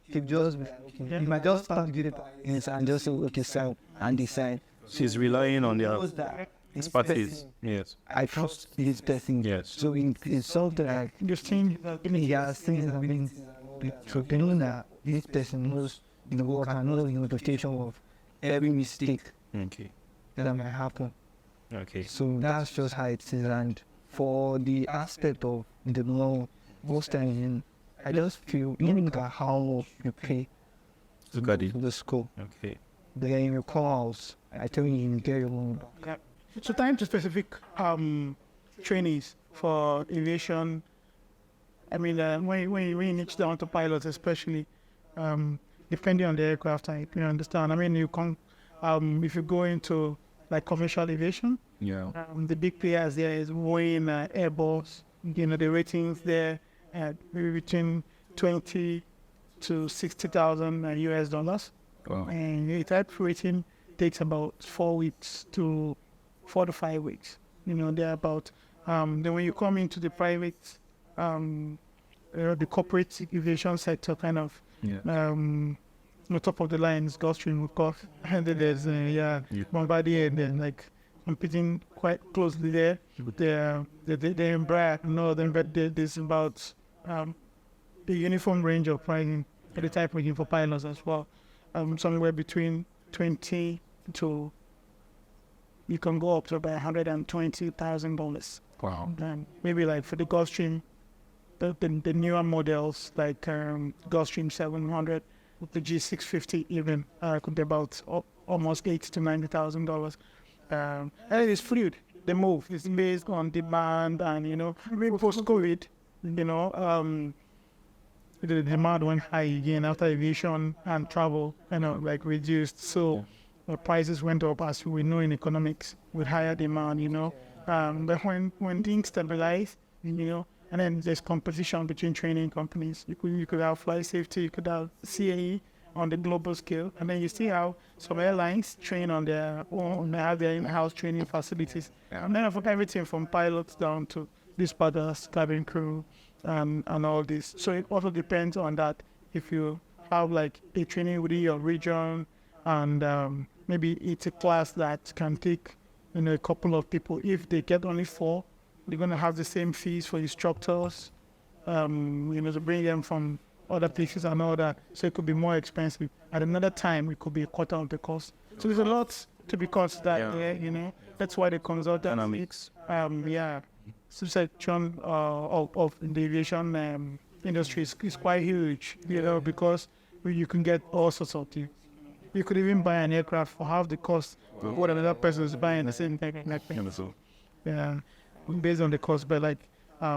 D: he just he might just start to do it and just say, okay, sir, and decide.
A: She's relying on their
D: Knows that this
A: expertise.
D: person,
A: Yes.
D: I trust this person.
A: Yes.
D: So it's something like
C: Just change.
D: he has things that mean to know that this person knows the work and knows the interpretation of every mistake
A: Okay.
D: that might happen.
A: Okay.
D: So that's just how it is. And for the aspect of the law, most times I just feel, you look at how much you pay
A: Look at it.
D: to the school.
A: Okay.
D: Then you call I tell you, you get your loan back.
C: So time to specific trainees. for aviation. I mean, when you niche down to pilots, especially, depending on the aircraft type, you understand. I mean, you can, if you go into like commercial aviation, the big players there is Boeing, Airbus. The ratings there at maybe between 20 to 60,000 US dollars.
A: Wow.
C: And the type rating takes about 4 weeks to 4 to 5 weeks. They're about. Then when you come into the private, the corporate aviation sector, kind of, on top of the line is Gulfstream, of course, and then there's Bombardier, and then like competing quite closely there. The Embraer, but there's about the uniform range of pricing for the type rating for pilots as well. Somewhere between 20 to, you can go up to about $120,000.
A: Wow.
C: Maybe like for the Gulfstream, the newer models like Gulfstream 700, the G650 even could be about almost $80,000 to $90,000. And it is fluid. The move is based on demand, and maybe post-COVID, the demand went high again after aviation and travel like reduced. So the prices went up, as we know in economics, with higher demand. But when things stabilize, and then there's competition between training companies. You could have flight safety, you could have CAE on the global scale, and then you see how some airlines train on their own, they have their in-house training facilities, and then for everything from pilots down to dispatchers, cabin crew, and all this. So it also depends on that. If you have like a training within your region, and maybe it's a class that can take a couple of people. If they get only 4, they're going to have the same fees for instructors, to bring them from other places and all that. So it could be more expensive. At another time, it could be a quarter of the cost. So there's a lot to be considered there, That's why the consultant
A: Dynamics.
C: Section of the aviation industry is quite huge, because you can get all sorts of things. You could even buy an aircraft for half the cost of what another person is buying the same thing. Based on the cost, but like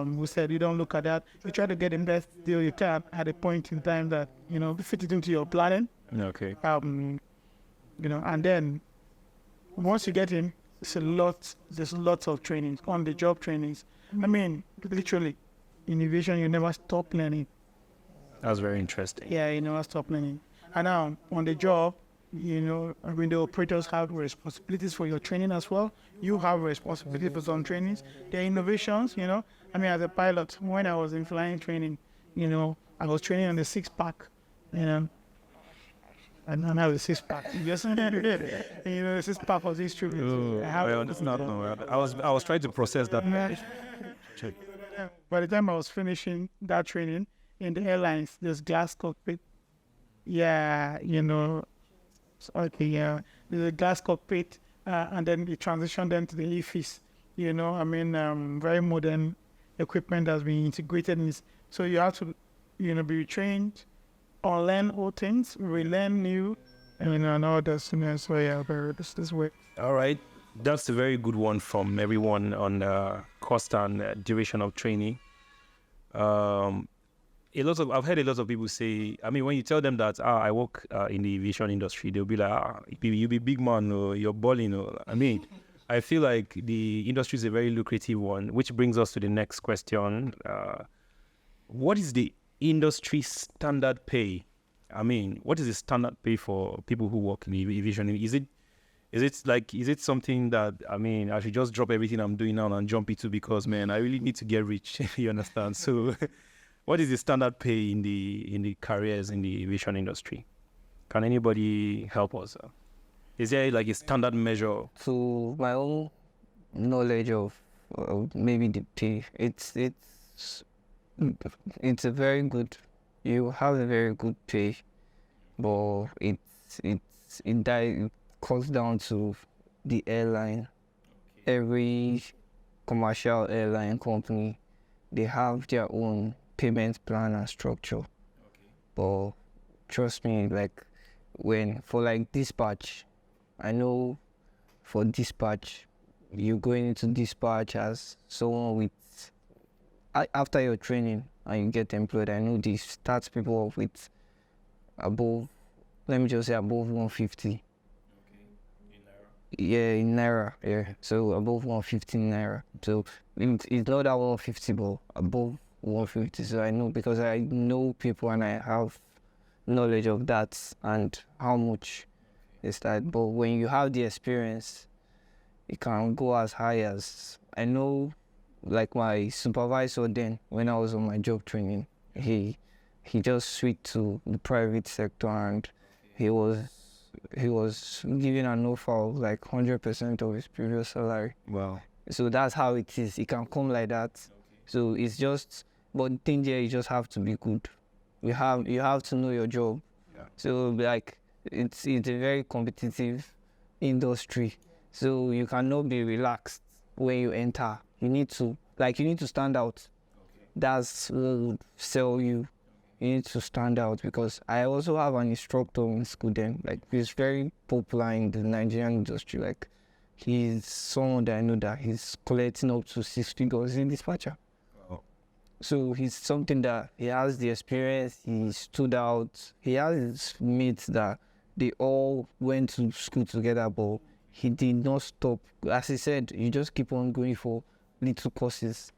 C: we said, you don't look at that. You try to get the best deal you can at a point in time that fit it into your planning.
A: Okay.
C: And then once you get in, there's lots of trainings, on the job trainings. I mean, literally, in aviation, you never stop learning.
A: That's very interesting.
C: Yeah, you never stop learning. And now on the job, the operators have responsibilities for your training as well. You have responsibilities for some trainings. There are innovations, I mean, as a pilot, when I was in flying training, I was training on the 6-pack, and now the 6-pack. Yes, the 6-pack was distributed.
A: I was trying to process that.
C: By the time I was finishing that training in the airlines, there's glass cockpit. Yeah, there's a glass cockpit, and then they transition them to the EFIS. Very modern equipment has been integrated in this. So you have to, be retrained, unlearn old things, relearn new, and all that. So this way.
A: All right. That's a very good one from everyone on cost and duration of training. I've heard a lot of people say, I mean, when you tell them that I work in the aviation industry, they'll be like, you be big man, or you're balling. Or I mean, I feel like the industry is a very lucrative one, which brings us to the next question. What is the industry standard pay? I mean, what is the standard pay for people who work in the aviation? Is it something that, I mean, I should just drop everything I'm doing now and jump into because, man, I really need to get rich, you understand? So what is the standard pay in the careers in the aviation industry? Can anybody help us? Is there like a standard measure?
D: To my own knowledge of maybe the pay, it's a very good, you have a very good pay, but it comes down to the airline. Every commercial airline company, they have their own payment plan and structure. But trust me, like for dispatch, I know for dispatch,
E: you going into dispatch as someone with after your training and you get employed. I know this starts people off with above, let me just say above 150. Yeah, in naira. Yeah, so above 150 naira. So it's not that 150, but above 150. So I know because I know people and I have knowledge of that and how much is that. But when you have the experience, it can go as high as, I know, like my supervisor then when I was on my job training, he just switched to the private sector and he was given an offer of like 100% of his previous salary.
A: Wow.
E: So that's how it is. It can come like that. So it's just, but the thing there, you just have to be good. You have to know your job.
A: Yeah.
E: So like it's a very competitive industry. So you cannot be relaxed when you enter. You need to stand out. That's will sell you. You need to stand out because I also have an instructor in school then. Like he's very popular in the Nigerian industry. Like he's someone that I know that he's collecting up to 6 figures in dispatcher.
A: Wow.
E: So he's something that he has the experience, he stood out. He has his mates that they all went to school together, but he did not stop. As he said, you just keep on going for little courses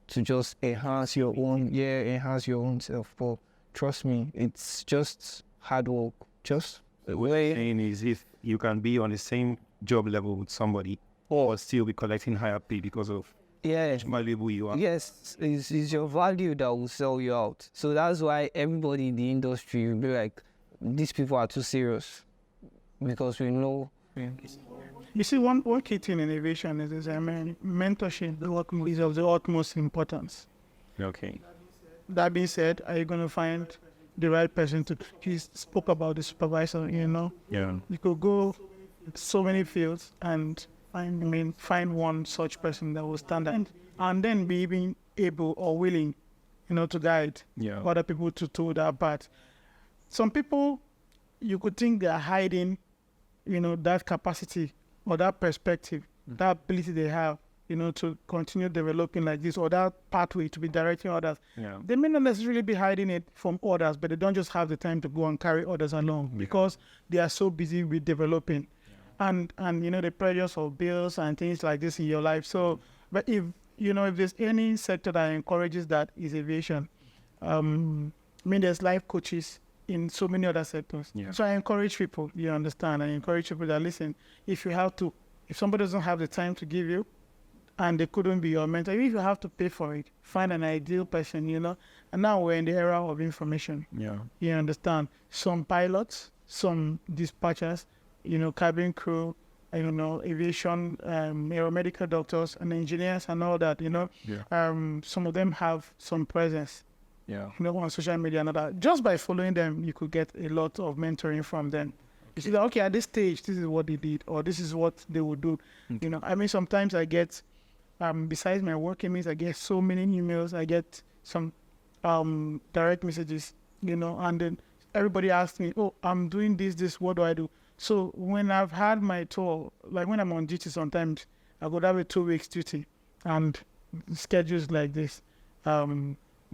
E: to just enhance your own self. But trust me, it's just hard work. Just
A: What I'm saying is if you can be on the same job level with somebody or still be collecting higher pay because of
E: yeah.
A: how valuable you are.
E: Yes, it's your value that will sell you out. So that's why everybody in the industry will be like, these people are too serious because we know.
C: You see, one key thing in aviation is mentorship is of the utmost importance.
A: Okay.
C: That being said, are you going to find the right person to? He spoke about the supervisor.
A: Yeah.
C: You could go so many fields and find one such person that will stand out and then be even able or willing, to guide other people to that path. Some people, you could think they are hiding, that capacity or that perspective, that ability they have, to continue developing like this or that pathway to be directing others.
A: Yeah.
C: They may not necessarily be hiding it from others, but they don't just have the time to go and carry others along because they are so busy with developing and the pressures of bills and things like this in your life. So, but if there's any sector that encourages that is aviation. There's life coaches in so many other sectors.
A: Yeah.
C: So I encourage people, you understand, I encourage people that listen, if somebody doesn't have the time to give you and they couldn't be your mentor, even if you have to pay for it, find an ideal person, And now we're in the era of information.
A: Yeah.
C: You understand? Some pilots, some dispatchers, cabin crew, aviation, aeromedical doctors and engineers and all that, some of them have some presence.
A: Yeah.
C: On social media and all that. Just by following them, you could get a lot of mentoring from them. You see that, okay, at this stage, this is what they did, or this is what they would do.
A: Okay.
C: Sometimes I get, besides my work emails, I get so many emails. I get some direct messages, and then everybody asks me, oh, I'm doing this, what do I do? So when I've had my tour, like when I'm on duty sometimes, I could have a 2 weeks duty and schedules like this.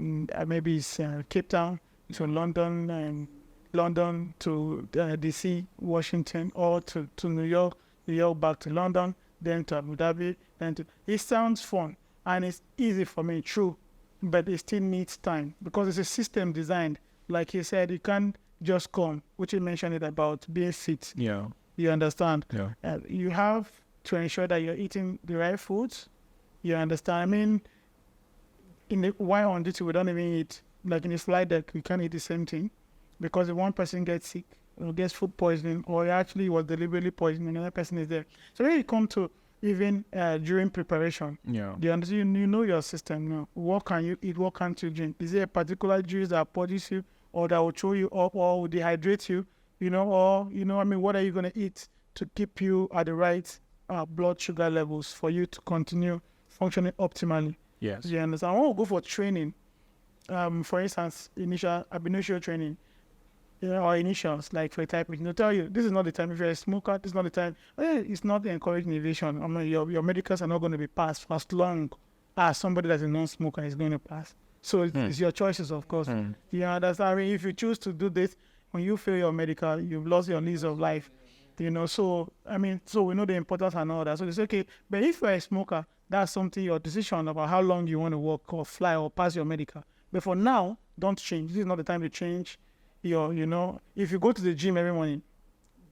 C: Maybe it's Cape Town to London and London to DC, Washington, or to New York, New York back to London, then to Abu Dhabi, it sounds fun and it's easy for me, true, but it still needs time because it's a system designed. Like he said, you can't just come, which he mentioned it about being fit.
A: Yeah.
C: You understand?
A: Yeah.
C: You have to ensure that you're eating the right foods. You understand? While on duty, we don't even eat. Like in a flight deck, we can't eat the same thing because if one person gets sick or gets food poisoning or actually was deliberately poisoning, another person is there. So when you come to even during preparation, you understand, you know your system now. What can you eat? What can't you drink? Is there a particular juice that purges you or that will chew you up or will dehydrate you? What are you going to eat to keep you at the right blood sugar levels for you to continue functioning optimally?
A: Yes.
C: You understand? I want to go for training. For instance, initial training. or initials, like for a type, tell you this is not the time. If you're a smoker, this is not the time. It's not encouraging aviation. I mean, your medicals are not going to be passed for as long as somebody that's a non-smoker is going to pass. So it's your choices, of course. You understand? I mean, if you choose to do this, when you fail your medical, you've lost your lease of life. So I mean, so we know the importance and all that. So it's okay. But if you're a smoker, that's something your decision about how long you want to work or fly or pass your medical. But for now, don't change. This is not the time to change your, if you go to the gym every morning,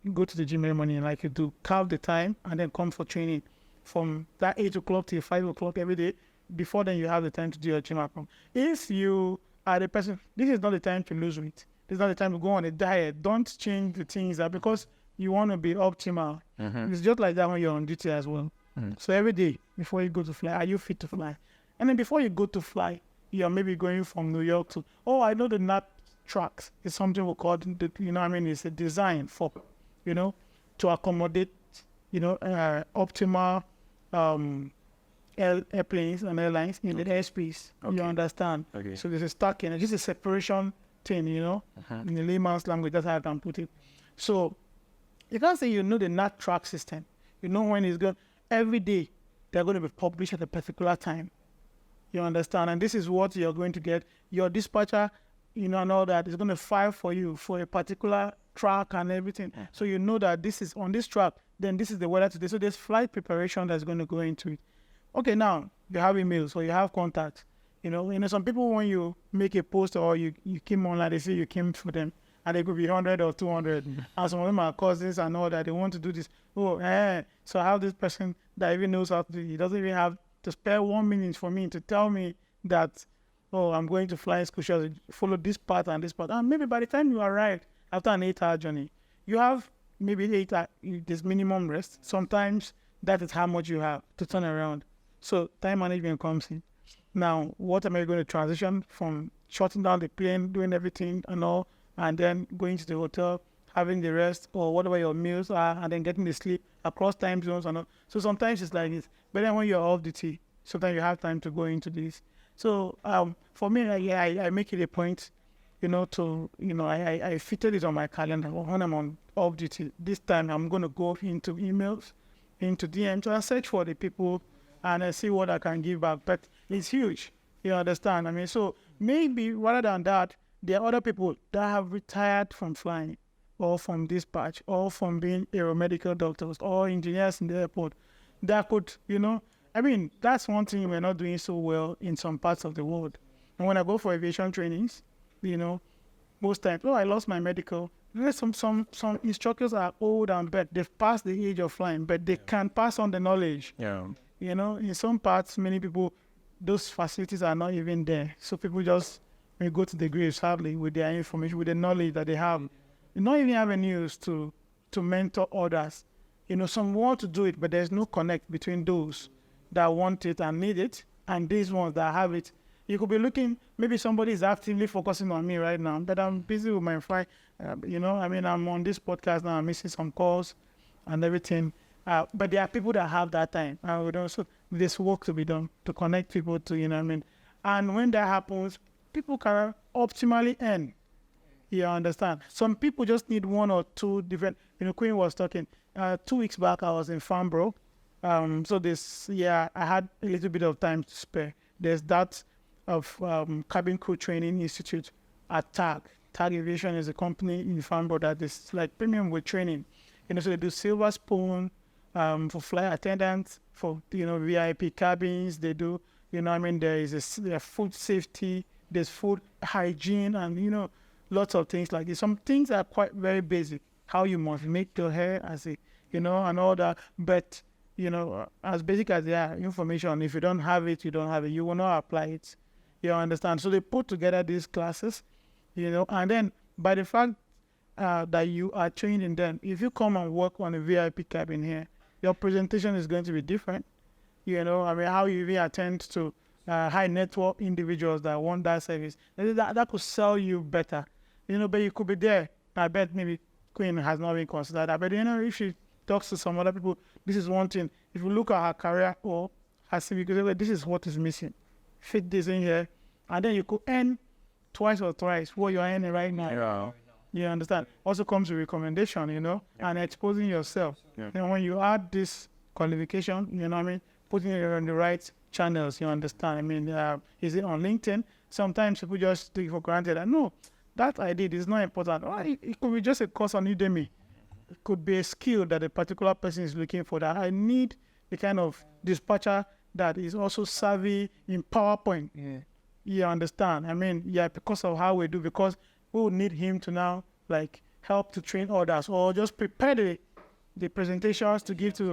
C: like you do, carve the time and then come for training from that 8 o'clock till 5 o'clock every day. Before then, you have the time to do your gym at home. If you are the person, this is not the time to lose weight. This is not the time to go on a diet. Don't change the things that because you want to be optimal. It's just like that when you're on duty as well. So every day before you go to fly, are you fit to fly? And then before you go to fly, you're maybe going from New York to, I know the NAP tracks. It's something we call, it's a design for, to accommodate, optimal airplanes and airlines in the airspace. You understand?
A: Okay.
C: So there's a stacking. It's just a separation thing, in the layman's language. That's how I can put it. So you can't say the NAT track system. You know when it's going. Every day, they're going to be published at a particular time. You understand? And this is what you're going to get. Your dispatcher, and all that is going to file for you for a particular track and everything. So you know that this is on this track, then this is the weather today. So there's flight preparation that's going to go into it. Okay, now you have emails or you have contacts. Some people, when you make a post or you came online, they say you came for them. And they could be 100 or 200. And some of them are cousins and all that. They want to do this. So I have this person that even knows how to do it. He doesn't even have to spare 1 minute for me to tell me that, I'm going to fly school. Should follow this path and this path. And maybe by the time you arrive after an 8-hour journey, you have maybe 8 hours, this minimum rest. Sometimes that is how much you have to turn around. So time management comes in. Now, what am I going to transition from shutting down the plane, doing everything and all, and then going to the hotel, having the rest or whatever your meals are, and then getting the sleep across time zones and all. So sometimes it's like this. But then when you're off duty, sometimes you have time to go into this. So for me, I make it a point, I fitted it on my calendar when I'm on off duty. This time I'm going to go into emails, into DMs, and search for the people and see what I can give back. But it's huge. You understand? I mean, so maybe rather than that, there are other people that have retired from flying or from dispatch or from being aeromedical doctors or engineers in the airport that could, that's one thing we're not doing so well in some parts of the world. And when I go for aviation trainings, most times, I lost my medical. There's some instructors are old and bad. They've passed the age of flying, but they can pass on the knowledge.
A: Yeah.
C: In some parts, many people, those facilities are not even there. So people just may go to the grave, sadly, with their information, with the knowledge that they have. They not even avenues to mentor others. Some want to do it, but there's no connect between those that want it and need it and these ones that have it. You could be looking, maybe somebody is actively focusing on me right now, but I'm busy with my flight. I'm on this podcast now, I'm missing some calls and everything. But there are people that have that time. So there's work to be done to connect people to, And when that happens, people can optimally earn. You understand? Some people just need one or two different. Queen was talking 2 weeks back. I was in Farnborough. So I had a little bit of time to spare. There's that of Cabin Crew Training Institute at TAG. TAG Aviation is a company in Farnborough that is like premium with training. So they do silver spoon for flight attendants, for VIP cabins. They do. There is food safety. There's food hygiene and, lots of things like this. Some things are quite very basic. How you must make your hair and all that. But, as basic as they are, information, if you don't have it, you don't have it. You will not apply it. You understand? So they put together these classes, and then by the fact that you are trained in them, if you come and work on a VIP cabin here, your presentation is going to be different. How you even attend to high network individuals that want that service. That could sell you better. But you could be there. I bet maybe Queen has not been considered that. But if she talks to some other people, this is one thing. If you look at her career or her CV, this is what is missing. Fit this in here. And then you could earn twice or thrice what you're earning right now.
A: Yeah.
C: You understand? Also comes with recommendation, and exposing yourself. And when you add this qualification, putting it on the right channels, you understand? Is it on LinkedIn? Sometimes people just take it for granted. And no, that I did is not important. It could be just a course on Udemy. It could be a skill that a particular person is looking for, that I need the kind of dispatcher that is also savvy in PowerPoint.
E: Yeah.
C: You understand? Because of how we do, because we will need him to now help to train others or just prepare the presentations to give to,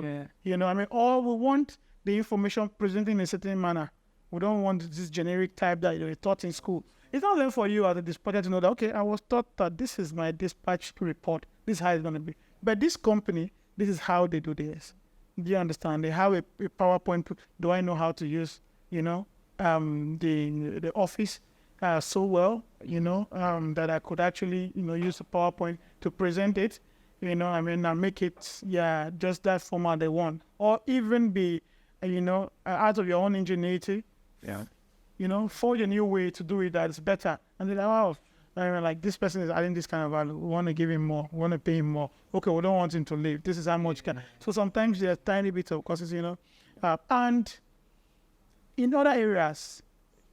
C: or we want the information presented in a certain manner. We don't want this generic type that you were taught in school. It's not then for you as a dispatcher to know that, okay, I was taught that this is my dispatch report. This is how it's going to be. But this company, this is how they do this. Do you understand? They have a PowerPoint. Do I know how to use, the office so well, that I could actually, use the PowerPoint to present it, and make it, just that format they want. Or even be, out of your own ingenuity, forge a new way to do it that is better. And they're like, wow, this person is adding this kind of value. We want to give him more. We want to pay him more. Okay, we don't want him to leave. This is how much can. So sometimes there's tiny bits of courses, and in other areas,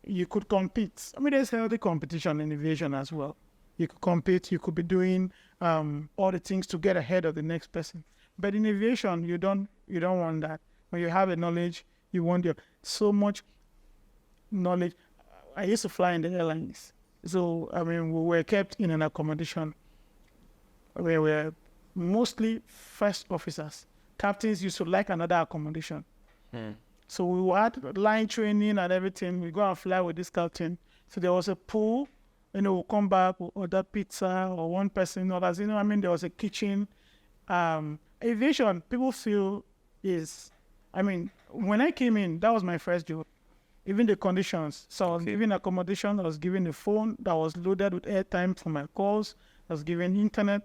C: you could compete. There's healthy competition in aviation as well. You could compete. You could be doing all the things to get ahead of the next person. But in aviation, you don't want that. When you have a knowledge, you want so much knowledge. I used to fly in the airlines. So, we were kept in an accommodation where we were mostly first officers. Captains used to like another accommodation. So we had line training and everything. We go and fly with this captain. So there was a pool. We'll come back, we'll order pizza or one person orders. There was a kitchen. Aviation, people feel is, when I came in, that was my first job. Even the conditions. So I was given accommodation, I was given a phone that was loaded with airtime for my calls, I was given internet,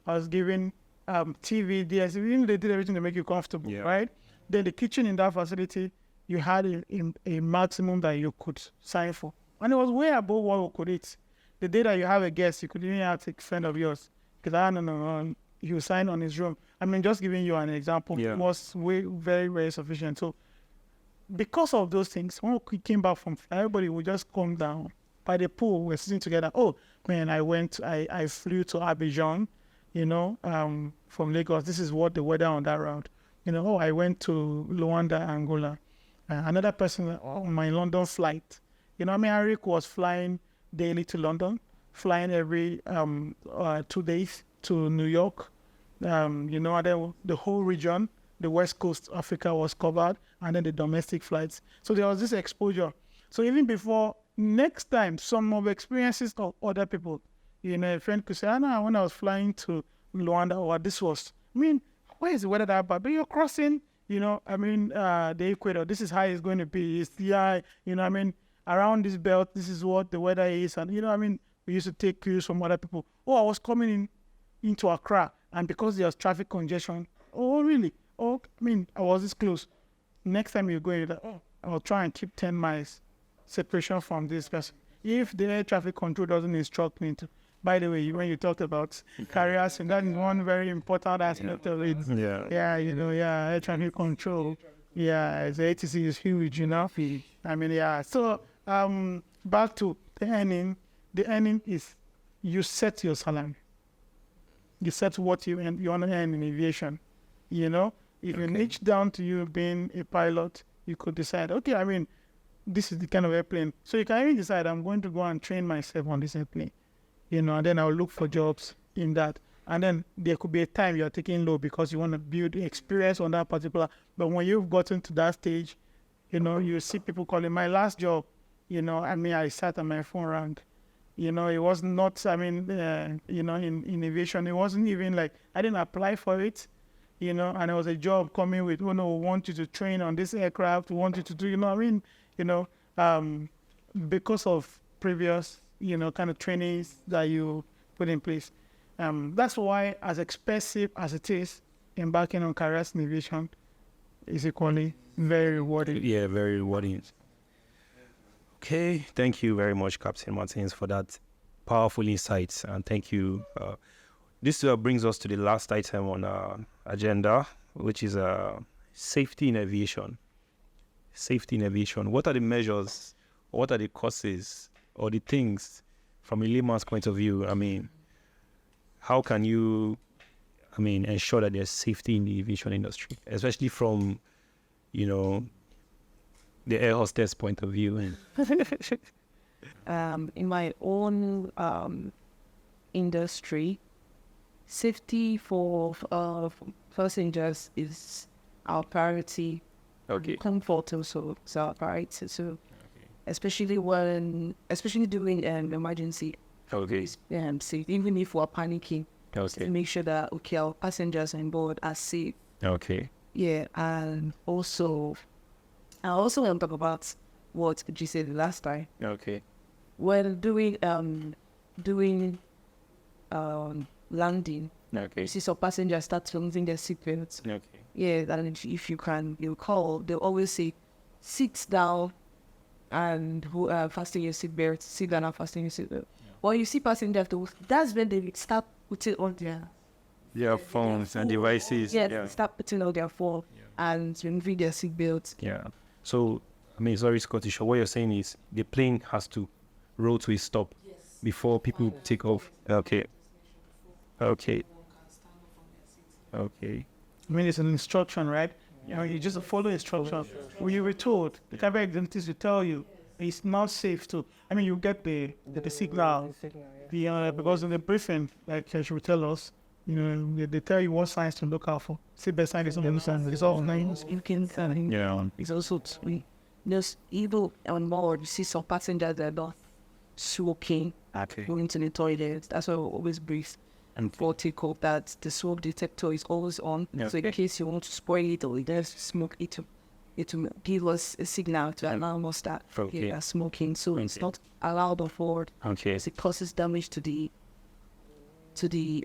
C: I was given TV, DSTV. They did everything to make you comfortable, right? Then the kitchen in that facility, you had a maximum that you could sign for. And it was way above what we could eat. The day that you have a guest, you could even have to take a friend of yours. Because no, you sign on his room. Just giving you an example. It was very, very sufficient. So because of those things, when we came back from flight, everybody would just come down by the pool. We're sitting together. Oh, man, I flew to Abidjan, from Lagos. This is what the weather on that route. I went to Luanda, Angola. Another person on my London flight. Eric was flying daily to London, flying every 2 days to New York. And then the whole region, the West Coast Africa was covered, and then the domestic flights. So there was this exposure. So even before, next time, some of the experiences of other people, a friend could say, when I was flying to Luanda, or this was, where is the weather that bad? But you're crossing, the equator. This is how it's going to be. It's the eye, around this belt, this is what the weather is. And, we used to take cues from other people. Oh, I was coming into Accra, and because there was traffic congestion. Oh, really? Oh, I was this close. Next time you go, you're like, I'll try and keep 10 miles separation from this person. If the air traffic control doesn't instruct me to. By the way, when you talked about carriers, and that is one very important aspect of it. Air traffic control. The ATC is huge, So, back to the earning. The earning is you set your salary. You set what you want to earn in aviation. If you niche down to you being a pilot, you could decide, okay, this is the kind of airplane. So you can even decide, I'm going to go and train myself on this airplane. And then I'll look for jobs in that. And then there could be a time you're taking low because you want to build experience on that particular. But when you've gotten to that stage, you see people calling my last job, I sat on my phone rank. It was not, in aviation, it wasn't even like, I didn't apply for it, and it was a job coming with, we want you to train on this aircraft, we want you to do, because of previous, kind of trainings that you put in place. That's why, as expensive as it is, embarking on careers in aviation is equally very rewarding.
A: Yeah, very rewarding. Okay, thank you very much, Captain Martins, for that powerful insights, and thank you. This brings us to the last item on our agenda, which is safety in aviation. Safety in aviation. What are the measures? What are the causes or the things from a layman's point of view? I mean, how can you, ensure that there's safety in the aviation industry, especially from, the air hostess point of view?
B: In my own industry, safety for passengers is our priority.
A: Okay.
B: Comfort also is our priority. So, especially during an emergency,
A: Okay.
B: safe. Even if we're panicking,
A: Okay.
B: to make sure that our passengers on board are safe.
A: Okay.
B: Yeah, and also, I also want to talk about what you said the last time.
A: Okay.
B: When doing landing,
A: Okay.
B: you see some passengers start losing their seatbelts.
A: Okay.
B: Yeah, and if you can, you call. They'll always say, "Sit down and fasten your seatbelt. Sit down and fasten your seatbelt." Well, you see passengers, that's when they start putting on
A: their phones and devices.
B: they start putting on their phone and removing their seatbelts.
A: Yeah. So, sorry, Scottish. What you're saying is the plane has to roll to a stop before people take off. Okay. Okay. Okay.
C: I mean, it's an instruction, right? You just follow instruction. When you were told, the travel executives will tell you it's not safe to. You get the signal. Because in the briefing, like she will tell us, they tell you what signs to look out for. Seatbelt sign is on the sign. It's all names.
B: You can it's also there's even on board. You see some passengers that are not smoking, going to the toilet. That's why we always brief and for takeoff that the smoke detector is always on. So in case you want to spoil it or there's smoke, it will give us a signal to allow us that you are smoking. So it's not allowed on board.
A: Okay.
B: It causes damage to the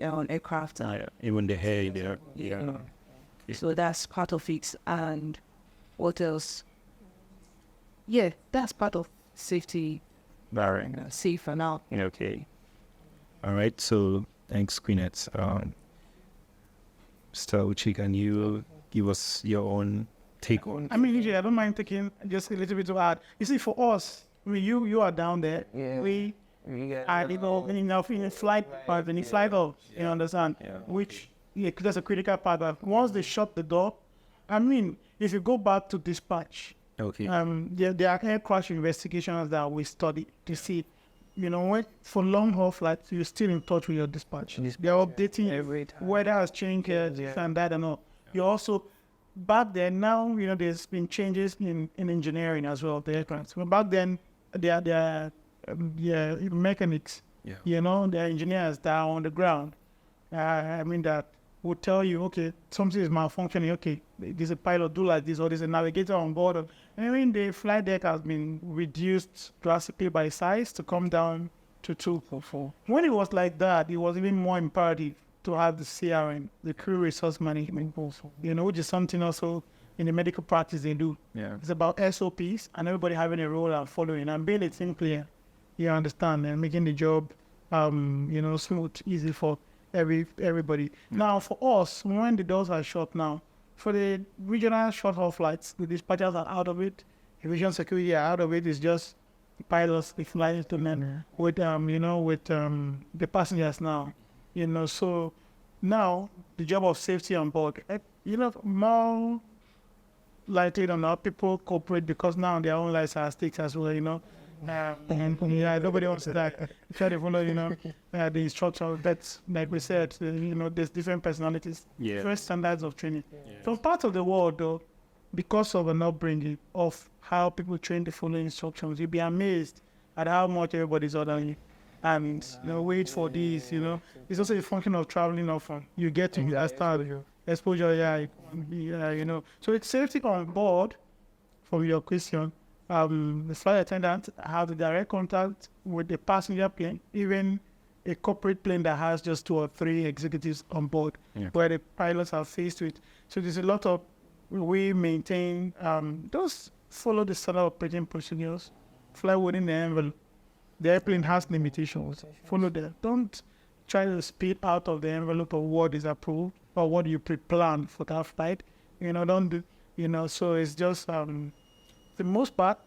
B: aircraft.
A: Even the hair there. Yeah. Okay.
B: So that's part of it. And what else? Yeah, that's part of safety.
A: Barring.
B: Safe and out.
A: Okay. All right. So thanks, Queenette. Mr. Uchi, can you give us your own take on?
C: Usually I don't mind taking just a little bit to add. You see, for us, you are down there.
E: Yeah.
C: We are, in a flight part, when you flight off, you understand?
A: Yeah.
C: Which, that's a critical part. But once they shut the door, if you go back to dispatch,
A: Okay.
C: there are air crash investigations that we study to see, for long haul flights, you're still in touch with your dispatch. They're updating
E: every time.
C: weather has changed here, this and that and all. You also, back then, now, there's been changes in engineering as well, the aircraft. But back then, they are mechanics, they're engineers that are on the ground. That would tell you, okay, something is malfunctioning, okay, there's a pilot do like this, or there's a navigator on board. The flight deck has been reduced drastically by size to come down to 2 or 4. When it was like that, it was even more imperative to have the CRM, the crew resource management, which is something also in the medical practice they do.
A: Yeah.
C: It's about SOPs and everybody having a role and following and being a team player. You understand, and making the job, smooth, easy for everybody. Now, for us, when the doors are shut now, for the regional short-haul flights, the dispatchers are out of it. Aviation security are out of it. It's just the pilots, the flight instruments with the passengers now. So now the job of safety on board, more likely than not, people cooperate because now their own lives are at stake as well, nobody wants to die. Try to follow, the instruction. That's like we said, there's different personalities, different standards of training. Some parts of the world, though, because of an upbringing of how people train to follow instructions, you'll be amazed at how much everybody's ordering. And wait for this. It's also a function of traveling often. You get to start exposure, So it's safety on board. From your question. The flight attendant have the direct contact with the passenger plane, even a corporate plane that has just 2 or 3 executives on board, where the pilots are faced with. So there's a lot of, we maintain, just follow the standard operating procedures, fly within the envelope. The airplane has limitations. Follow them. Don't try to speed out of the envelope of what is approved or what you pre-planned for that flight. Don't do, so it's just, the most part,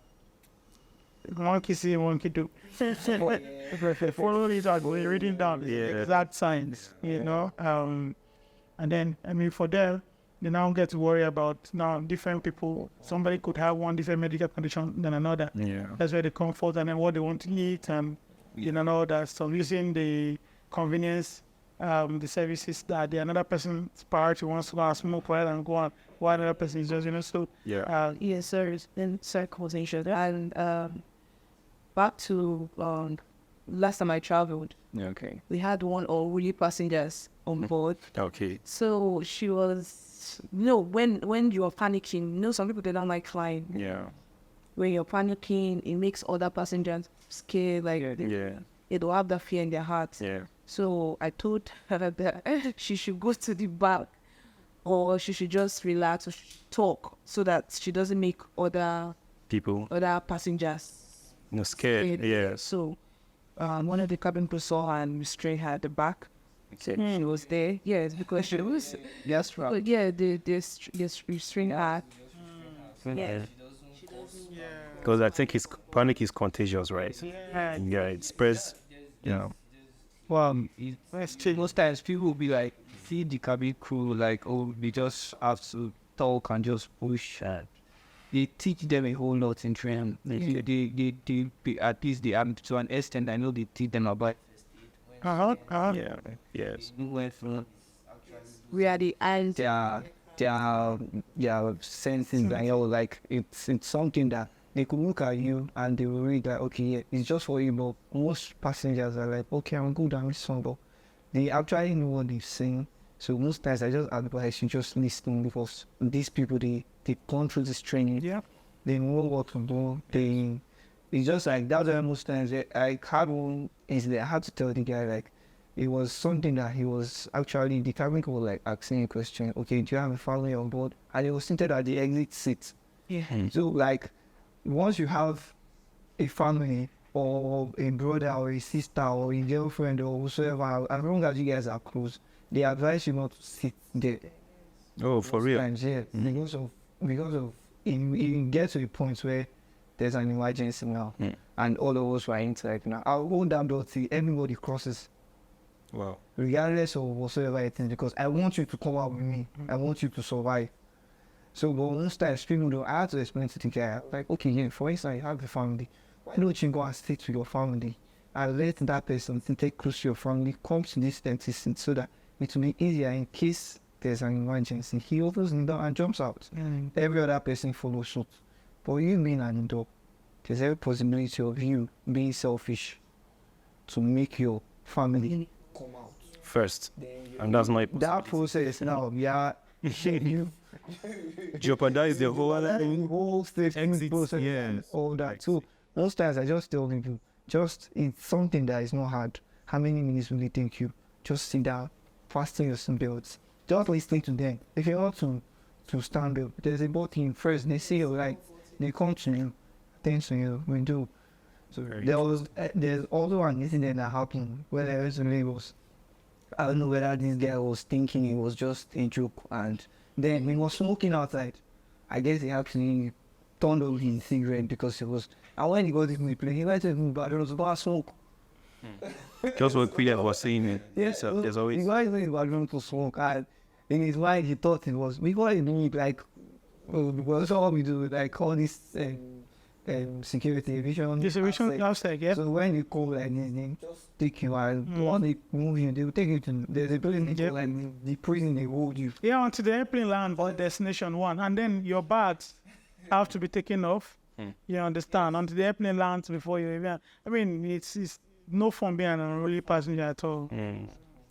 C: monkey see, monkey do. Follow it out, we're reading down the exact signs, and then, for them, they now get to worry about now different people. Somebody could have one different medical condition than another.
A: Yeah.
C: That's where they comfort and then what they want to eat and all that. So using the convenience, the services that the another person's priority wants to go and smoke while and go on while another person is just so.
A: Yeah.
B: Yes, sir. Then circumcision and back to last time I traveled.
A: Okay.
B: We had one or really passengers on board.
A: Okay.
B: So she was, when you're panicking, some people, they don't like flying.
A: Yeah.
B: When you're panicking, it makes other passengers scared, they don't have that fear in their hearts.
A: Yeah.
B: So I told her that she should go to the back or she should just relax or talk so that she doesn't make other passengers
A: scared. Yeah.
B: So one of the cabin crew saw her and restrained her at the back.
A: Okay.
B: She was there. Yes, because she was.
D: Yes, right.
B: But yeah, they restrained her. Yeah.
A: Because I think panic is contagious, right? Yeah, it spreads. Yeah.
D: Well, most times people will be like, see the cabin crew, like, oh, we just have to talk and just push. And they teach them a whole lot in training. They at least to an extent, I know they teach them about.
A: Yeah. Yes.
B: We are the eyes.
D: They are sensing that like it's something that they could look at you and they will read like, okay, yeah, it's just for you. But most passengers are like, okay, I'm good, I'm listening, but they actually know what they're saying. So most times I just advise you just listen because these people they've gone through this training. Yeah. They know what to do. It's just like that's why most times I had one incident. I had to tell the guy like it was something that he was actually the cabin crew was like asking a question. Okay, do you have a family on board? And he was seated at the exit seat.
B: Yeah.
D: So like once you have a family or a brother or a sister or a girlfriend or whosoever, as long as you guys are close, they advise you not to sit there.
A: Oh, for real?
D: Times, yeah. Because of it gets to a point where there's an emergency now, and all of us were inside now. I'll hold that door till everybody crosses.
A: Wow.
D: Regardless of whatsoever it is, because I want you to come out with me. I want you to survive. So, but most times people don't. I have to explain to the guy, like, okay, yeah, for instance, you have a family. Why don't you go and stay to your family and let that person take close to your family, come to this dentist so that it will be easier in case there's an emergency. He opens the door and jumps out. Every other person follows suit. But you being an adult, there's every possibility of you being selfish to make your family come out
A: first. And that's my
D: that process now, you
A: jeopardize the whole
D: state
A: exit
D: process, all that. So most times I just tell people, just it's something that is not hard. How many minutes will it take you? Just sit down, fasten your seatbelts. Just listen to them. If you want to stand up, there's a button first. They see you right, they come to you, attend to you. We do. So there's also an incident that happened where there was Lagos. I don't know whether this guy was thinking it was just a joke, and then he was smoking outside. I guess he actually turned on his cigarette because it was. And when he got into the plane, he went to me, but there was about smoke.
A: Just what Quillian was saying.
D: Yeah,
A: so there's always.
D: He was in the background to smoke, and in his mind he thought it was. We got it like, well, so all we do like all this. Security aviation.
C: Distribution outside, yeah.
D: So when you call like this, they just take you and while they move you, they will take you to the building, like the prison, they hold you.
C: Yeah, until the airplane land on destination 1, and then your bags have to be taken off. You understand? Until the airplane lands before you even. I mean, it's no fun being an unruly passenger at all.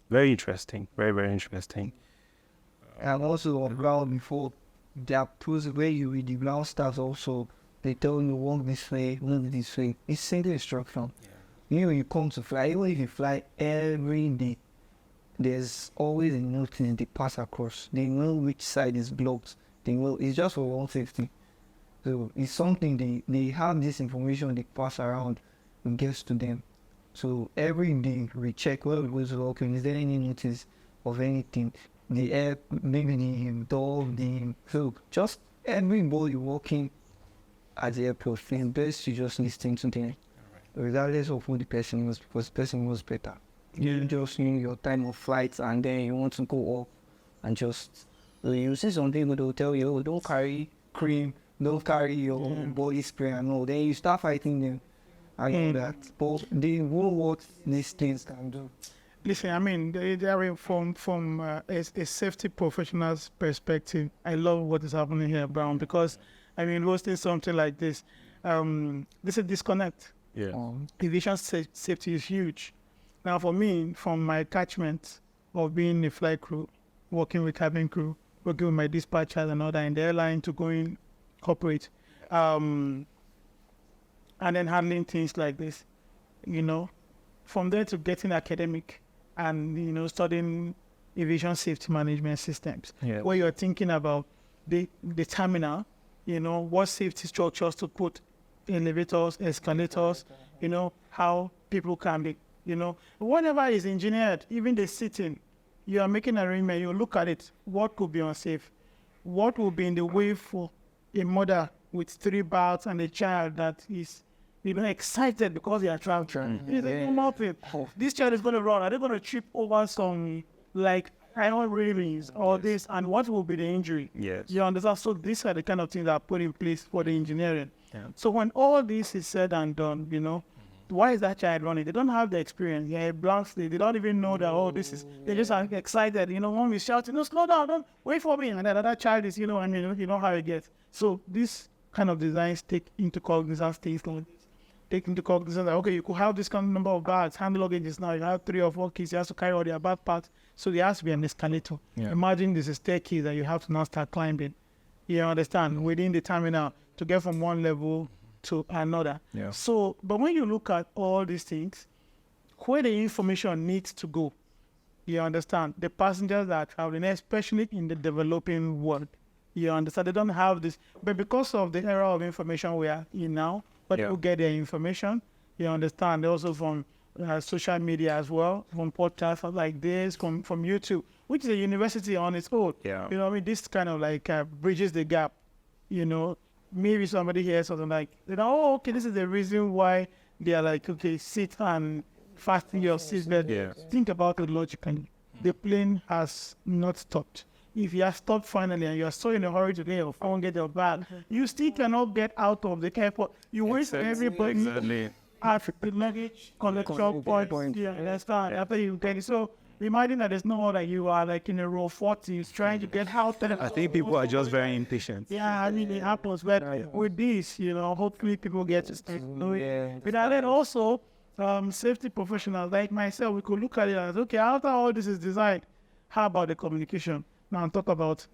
A: Very interesting. Very, very interesting.
D: And also on ground before that process where you with the ground staff also. They tell you walk this way, walk this way. It's single instruction. You when you come to fly, even if you fly every day, there's always a notice they pass across. They know which side is blocked. They know it's just for one safety. So it's something they have this information they pass around
E: gets to them. So every day we check where we was working. Is there any notice of anything? The air, maybe the door, so just everybody working at the airport. It's best to just listen to them, regardless of who the person was, because the person was better. You just know your time of flight, and then you want to go up and just you see some people they'll tell you, oh, don't carry cream, don't carry your body spray and all. Then you start fighting them. I know that, but they know what these things can do.
C: Listen, I mean, from a safety professional's perspective, I love what is happening here, Brown, because, I mean, hosting something like this, this is a disconnect.
A: Yeah.
C: Aviation safety is huge. Now, for me, from my catchment of being a flight crew, working with cabin crew, working with my dispatchers and all that in the airline to going corporate, and then handling things like this, you know, from there to getting academic and, you know, studying aviation safety management systems, where you're thinking about the terminal, you know, what safety structures to put, elevators, escalators, you know, how people can be, you know, whatever is engineered, even the seating, you are making an arrangement, you look at it, what could be unsafe, what will be in the way for a mother with 3 baths and a child that is, you know, excited because they are traveling. It's a normal thing. This child is going to run. Are they going to trip over some, like, iron railings or this? And what will be the injury?
A: Yes.
C: You understand? So these are the kind of things that are put in place for the engineering. So when all this is said and done, you know, why is that child running? They don't have the experience. They're a blank slate. They don't even know that, oh, this is, they just are excited. You know, mom is shouting, no, slow down, don't wait for me. And then another child is, you know, I mean, you know how it gets. So this kind of designs take into cognizance things like this. Take into cognizance that, okay, you could have this kind of number of bags, hand luggages now, you have 3 or 4 kids, you have to carry all their bag parts. So there has to be an escalator. Imagine there's a staircase that you have to now start climbing. You understand? Within the terminal to get from one level to another. So, but when you look at all these things, where the information needs to go, you understand, the passengers that are traveling, especially in the developing world, you understand, they don't have this, but because of the era of information we are in now, but people get their information, you understand, also from social media as well, from podcasts like this, from YouTube, which is a university on its own. You know what I mean? This kind of like bridges the gap, you know. Maybe somebody hears something like, you know, oh, okay, this is the reason why they are like, okay, sit and fasten your seatbelt. Think about it logically. The plane has not stopped. If you have stopped finally and you are so in a hurry to get your phone, get your bag, you still cannot get out of the airport. You waste everybody at the luggage collection point. Yeah, that's fine. After you get it. So imagine that there's no more that you are like in a row 40s trying to get out there.
A: I think people are just very impatient.
C: Yeah, I mean, it happens. But with this, you know, hopefully people get to start knowing. But then also, safety professionals like myself, we could look at it as, okay, after all this is designed, how about the communication? Now talk about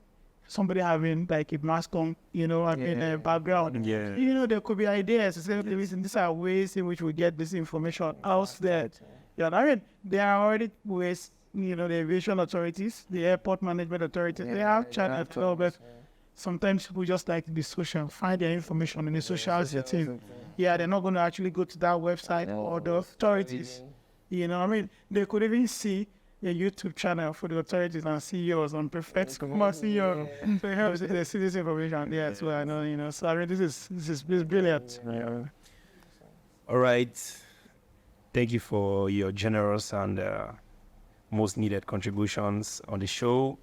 C: somebody having like a mask on, you know, I mean, a background. You know, there could be ideas to say, okay, listen, these are ways in which we get this information out there. Yeah, I mean, there are already ways, you know, the aviation authorities, the airport management authorities, they have channels as well, but sometimes people just like to be social, find their information in a social setting. Yeah, they're not going to actually go to that website or the authorities. You know, I mean, they could even see a YouTube channel for the authorities and CEOs on perfect come on CEO to help they see this information. Yeah, so I know, you know, so I mean, this is brilliant.
A: All right. Thank you for your generous and most needed contributions on the show,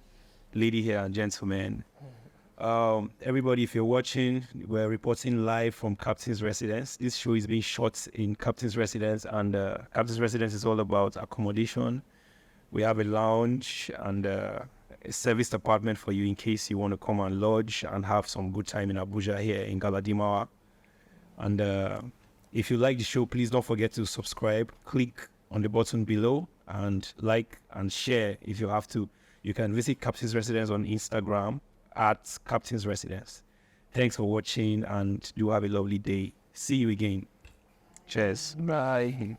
A: lady here and gentlemen. Everybody, if you're watching, we're reporting live from Captain's Residence. This show is being shot in Captain's Residence, and Captain's Residence is all about accommodation. We have a lounge and a service apartment for you in case you want to come and lodge and have some good time in Abuja here in Galadimawa. And if you like the show, please don't forget to subscribe. Click on the button below and like and share if you have to. You can visit Captain's Residence on Instagram at Captain's Residence. Thanks for watching and do have a lovely day. See you again. Cheers.
E: Bye.